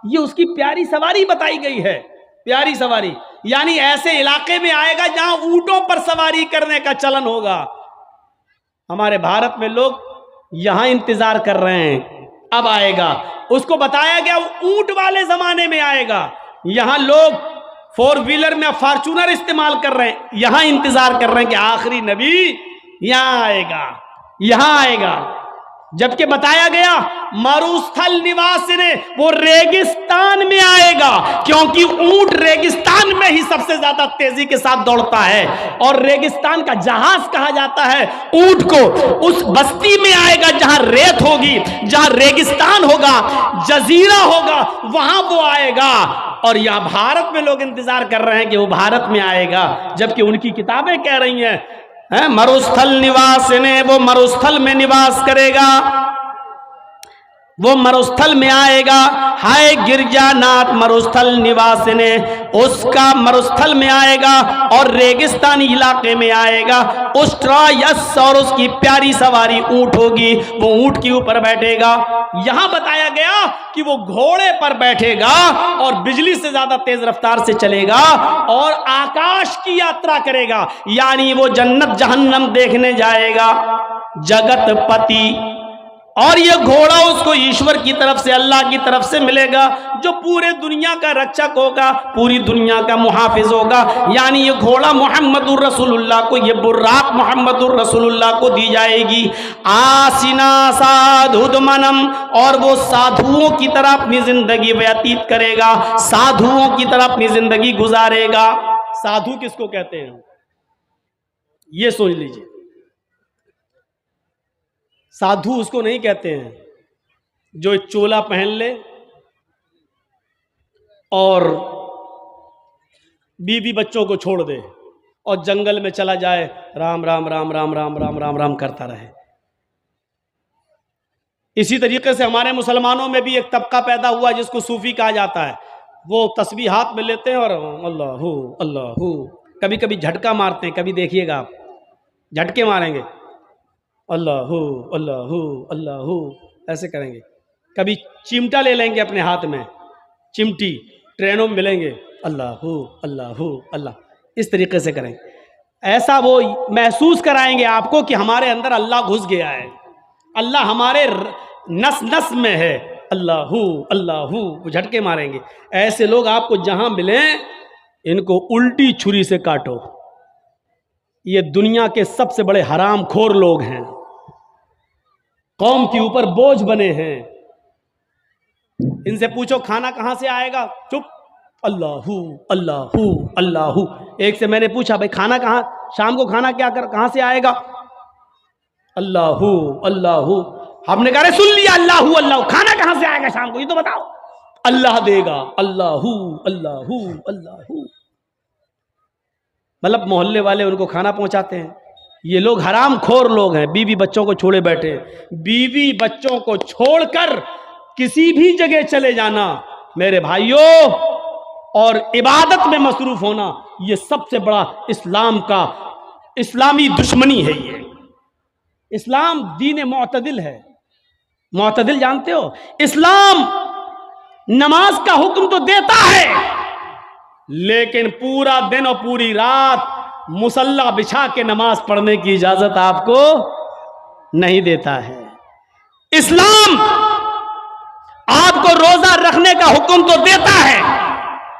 ये उसकी प्यारी सवारी बताई गई है, प्यारी सवारी, यानी ऐसे इलाके में आएगा जहां ऊंटों पर सवारी करने का चलन होगा। हमारे भारत में लोग यहां इंतजार कर रहे हैं, अब आएगा। उसको बताया गया ऊंट वाले जमाने में आएगा। यहां लोग 4 व्हीलर में फॉर्च्यूनर इस्तेमाल कर रहे हैं, यहां इंतजार कर रहे हैं कि आखिरी नबी यहां आएगा, यहां आएगा। जबकि बताया गया मरुस्थल निवासी ने, वो रेगिस्तान में आएगा, क्योंकि ऊंट रेगिस्तान में ही सबसे ज्यादा तेजी के साथ दौड़ता है, और रेगिस्तान का जहाज कहा जाता है ऊंट को। उस बस्ती में आएगा जहां रेत होगी, जहां रेगिस्तान होगा, जजीरा होगा, वहां वो आएगा। और यहां भारत में लोग इंतजार कर रहे हैं कि वो भारत में आएगा, जबकि उनकी किताबें कह रही हैं मरुस्थल निवास ने, वो मरुस्थल में निवास करेगा, वो मरुस्थल में आएगा। हाय गिरजानाथ मरुस्थल निवास ने, उसका मरुस्थल में आएगा और रेगिस्तानी इलाके में आएगा। उस्ट्रायस, और उसकी प्यारी सवारी ऊंट होगी, वो ऊंट के ऊपर बैठेगा। यहां बताया गया कि वो घोड़े पर बैठेगा और बिजली से ज्यादा तेज रफ्तार से चलेगा और आकाश की यात्रा करेगा, यानी वो जन्नत जहन्नम देखने जाएगा। जगतपति, और ये घोड़ा उसको ईश्वर की तरफ से, अल्लाह की तरफ से मिलेगा, जो पूरे दुनिया का रक्षक होगा, पूरी दुनिया का मुहाफिज होगा। यानी ये घोड़ा मोहम्मदुर रसूलुल्लाह को, ये बुर्राक मोहम्मदुर रसूलुल्लाह को दी जाएगी। आसिना साधुदमनम, और वो साधुओं की तरह अपनी जिंदगी व्यतीत करेगा, साधुओं की तरह अपनी जिंदगी गुजारेगा। साधु किसको कहते हैं, ये सोच लीजिए। साधु उसको नहीं कहते हैं जो एक चोला पहन ले और बीवी बच्चों को छोड़ दे और जंगल में चला जाए, राम राम राम राम राम राम राम राम करता रहे। इसी तरीके से हमारे मुसलमानों में भी एक तबका पैदा हुआ जिसको सूफी कहा जाता है। वो तस्बीह हाथ में लेते हैं और अल्लाहू अल्लाहू, कभी कभी झटका मारते हैं, कभी देखिएगा आप झटके मारेंगे, अल्लाहू अल्लाहू अल्लाहू ऐसे करेंगे। कभी चिमटा ले लेंगे अपने हाथ में, चिमटी, ट्रेनों में मिलेंगे, अल्लाहू अल्लाहू अल्लाह, इस तरीके से करेंगे। ऐसा वो महसूस कराएंगे आपको कि हमारे अंदर अल्लाह घुस गया है, अल्लाह हमारे नस नस में है, अल्लाहू अल्लाहू, वो झटके मारेंगे। ऐसे लोग आपको जहां मिले, इनको उल्टी छुरी से काटो। ये दुनिया के सबसे बड़े हराम खोर लोग हैं। कौम के ऊपर बोझ बने हैं। इनसे पूछो खाना कहां से आएगा, चुप, अल्लाहू अल्लाहू अल्लाहू। एक से मैंने पूछा भाई खाना कहां, शाम को खाना क्या कर कहां से आएगा, अल्लाहू अल्लाहू। हमने कहा सुन लिया अल्लाहू अल्लाहू, खाना कहां से आएगा शाम को ये तो बताओ, अल्लाह देगा, अल्लाहू अल्लाहू अल्लाहू। मतलब मोहल्ले वाले उनको खाना पहुंचाते हैं। ये लोग हराम खोर लोग हैं, बीवी बच्चों को छोड़े बैठे हैं। बीवी बच्चों को छोड़कर किसी भी जगह चले जाना मेरे भाइयों, और इबादत में मसरूफ होना, ये सबसे बड़ा इस्लाम का, इस्लामी दुश्मनी है। ये इस्लाम दीन मुअतदिल है। मुअतदिल जानते हो, इस्लाम नमाज का हुक्म तो देता है, लेकिन पूरा दिन और पूरी रात मुसल्ला बिछा के नमाज पढ़ने की इजाजत आपको नहीं देता है। इस्लाम आपको रोजा रखने का हुक्म तो देता है,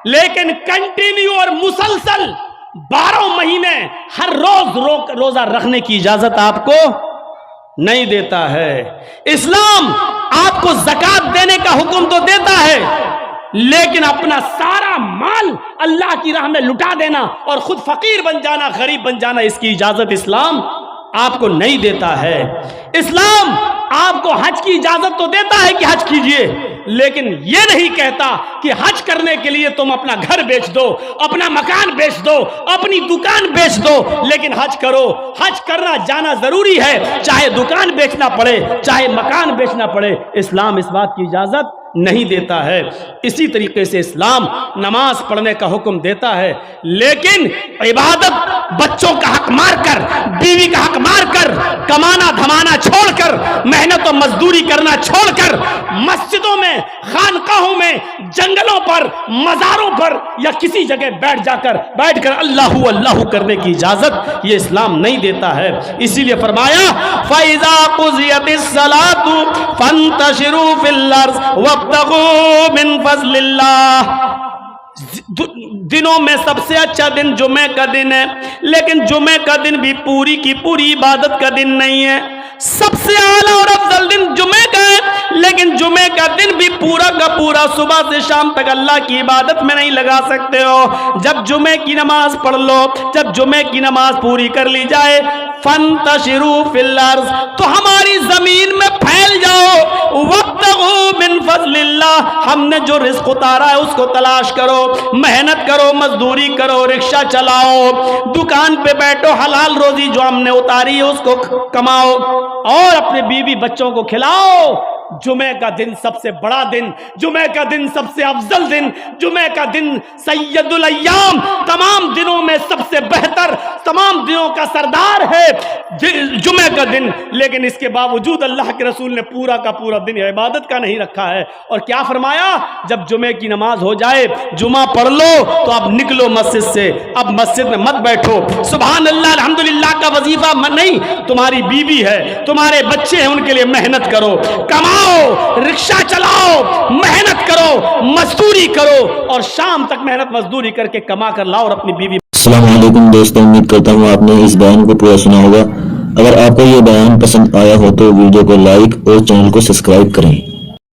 लेकिन कंटिन्यू और मुसलसल 12 महीने हर रोज रोजा रखने की इजाजत आपको नहीं देता है। इस्लाम आपको ज़कात देने का हुक्म तो देता है, लेकिन अपना सारा माल अल्लाह की राह में लुटा देना और खुद फकीर बन जाना, गरीब बन जाना, इसकी इजाजत इस्लाम आपको नहीं देता है। इस्लाम आपको हज की इजाजत तो देता है कि हज कीजिए, लेकिन यह नहीं कहता कि हज करने के लिए तुम अपना घर बेच दो, अपना मकान बेच दो, अपनी दुकान बेच दो, लेकिन हज करो। हज करना जाना जरूरी है, चाहे दुकान बेचना पड़े, चाहे मकान बेचना पड़े, इस्लाम इस बात की इजाजत नहीं देता है। इसी तरीके से इस्लाम नमाज पढ़ने का हुक्म देता है, लेकिन इबादत बच्चों का हक मारकर, बीवी का हक मारकर, कमाना धमाना छोड़कर, मेहनत और मजदूरी करना छोड़कर, मस्जिदों में, खानकाहों में, जंगलों पर, मज़ारों पर या किसी जगह बैठकर अल्लाहू अल्लाहू करने की इजाजत ये इस्लाम नहीं देता है। इसीलिए फरमाया फ़इज़ा क़ुज़ियतिस सलातु फ़ंतशिरू फ़िल अर्ज़ वब्तगू मिन फ़ज़लिल्लाह। दिनों में सबसे अच्छा दिन जुमे का दिन है, लेकिन जुमे का दिन भी पूरी की पूरी इबादत का दिन नहीं है। सबसे आला और अफजल दिन जुमे का है, लेकिन जुमे का दिन भी पूरा का पूरा सुबह से शाम तक अल्लाह की इबादत में नहीं लगा सकते हो। जब जुमे की नमाज पढ़ लो, जब जुमे की नमाज पूरी कर ली जाए, फंतशिरू फिल अर्ज़, तो हमारी जमीन में फैल जाओ, वब्तगू मिन फ़ज़लिल्लाह, हमने जो रिज़्क़ उतारा है उसको तलाश करो, मेहनत करो, मजदूरी करो, रिक्शा चलाओ, दुकान पे बैठो, हलाल रोजी जो हमने उतारी है उसको कमाओ और अपने बीवी बच्चों को खिलाओ। जुमे का दिन सबसे बड़ा दिन, जुमे का दिन सबसे अफजल दिन, जुमे का दिन सैयदुल अय्याम, तमाम दिनों में सबसे बेहतर, तमाम दिनों का सरदार है जुमे का दिन। लेकिन इसके बावजूद अल्लाह के रसूल ने पूरा का पूरा दिन इबादत का नहीं रखा है। और क्या फरमाया, जब जुमे की नमाज हो जाए, जुमा पढ़ लो तो अब निकलो मस्जिद से, अब मस्जिद में मत बैठो। सुभान अल्लाह अल्हम्दुलिल्लाह का वजीफा नहीं, तुम्हारी बीवी है, तुम्हारे बच्चे हैं, उनके लिए मेहनत करो, कमाओ, रिक्शा चलाओ, मेहनत करो, मजदूरी करो और शाम तक मेहनत मजदूरी करके कमा कर लाओ और अपनी बीवी। अस्सलाम वालेकुम दोस्तों, उम्मीद करता हूँ आपने इस बयान को पूरा सुना होगा। अगर आपको ये बयान पसंद आया हो तो वीडियो को लाइक और चैनल को सब्सक्राइब करें।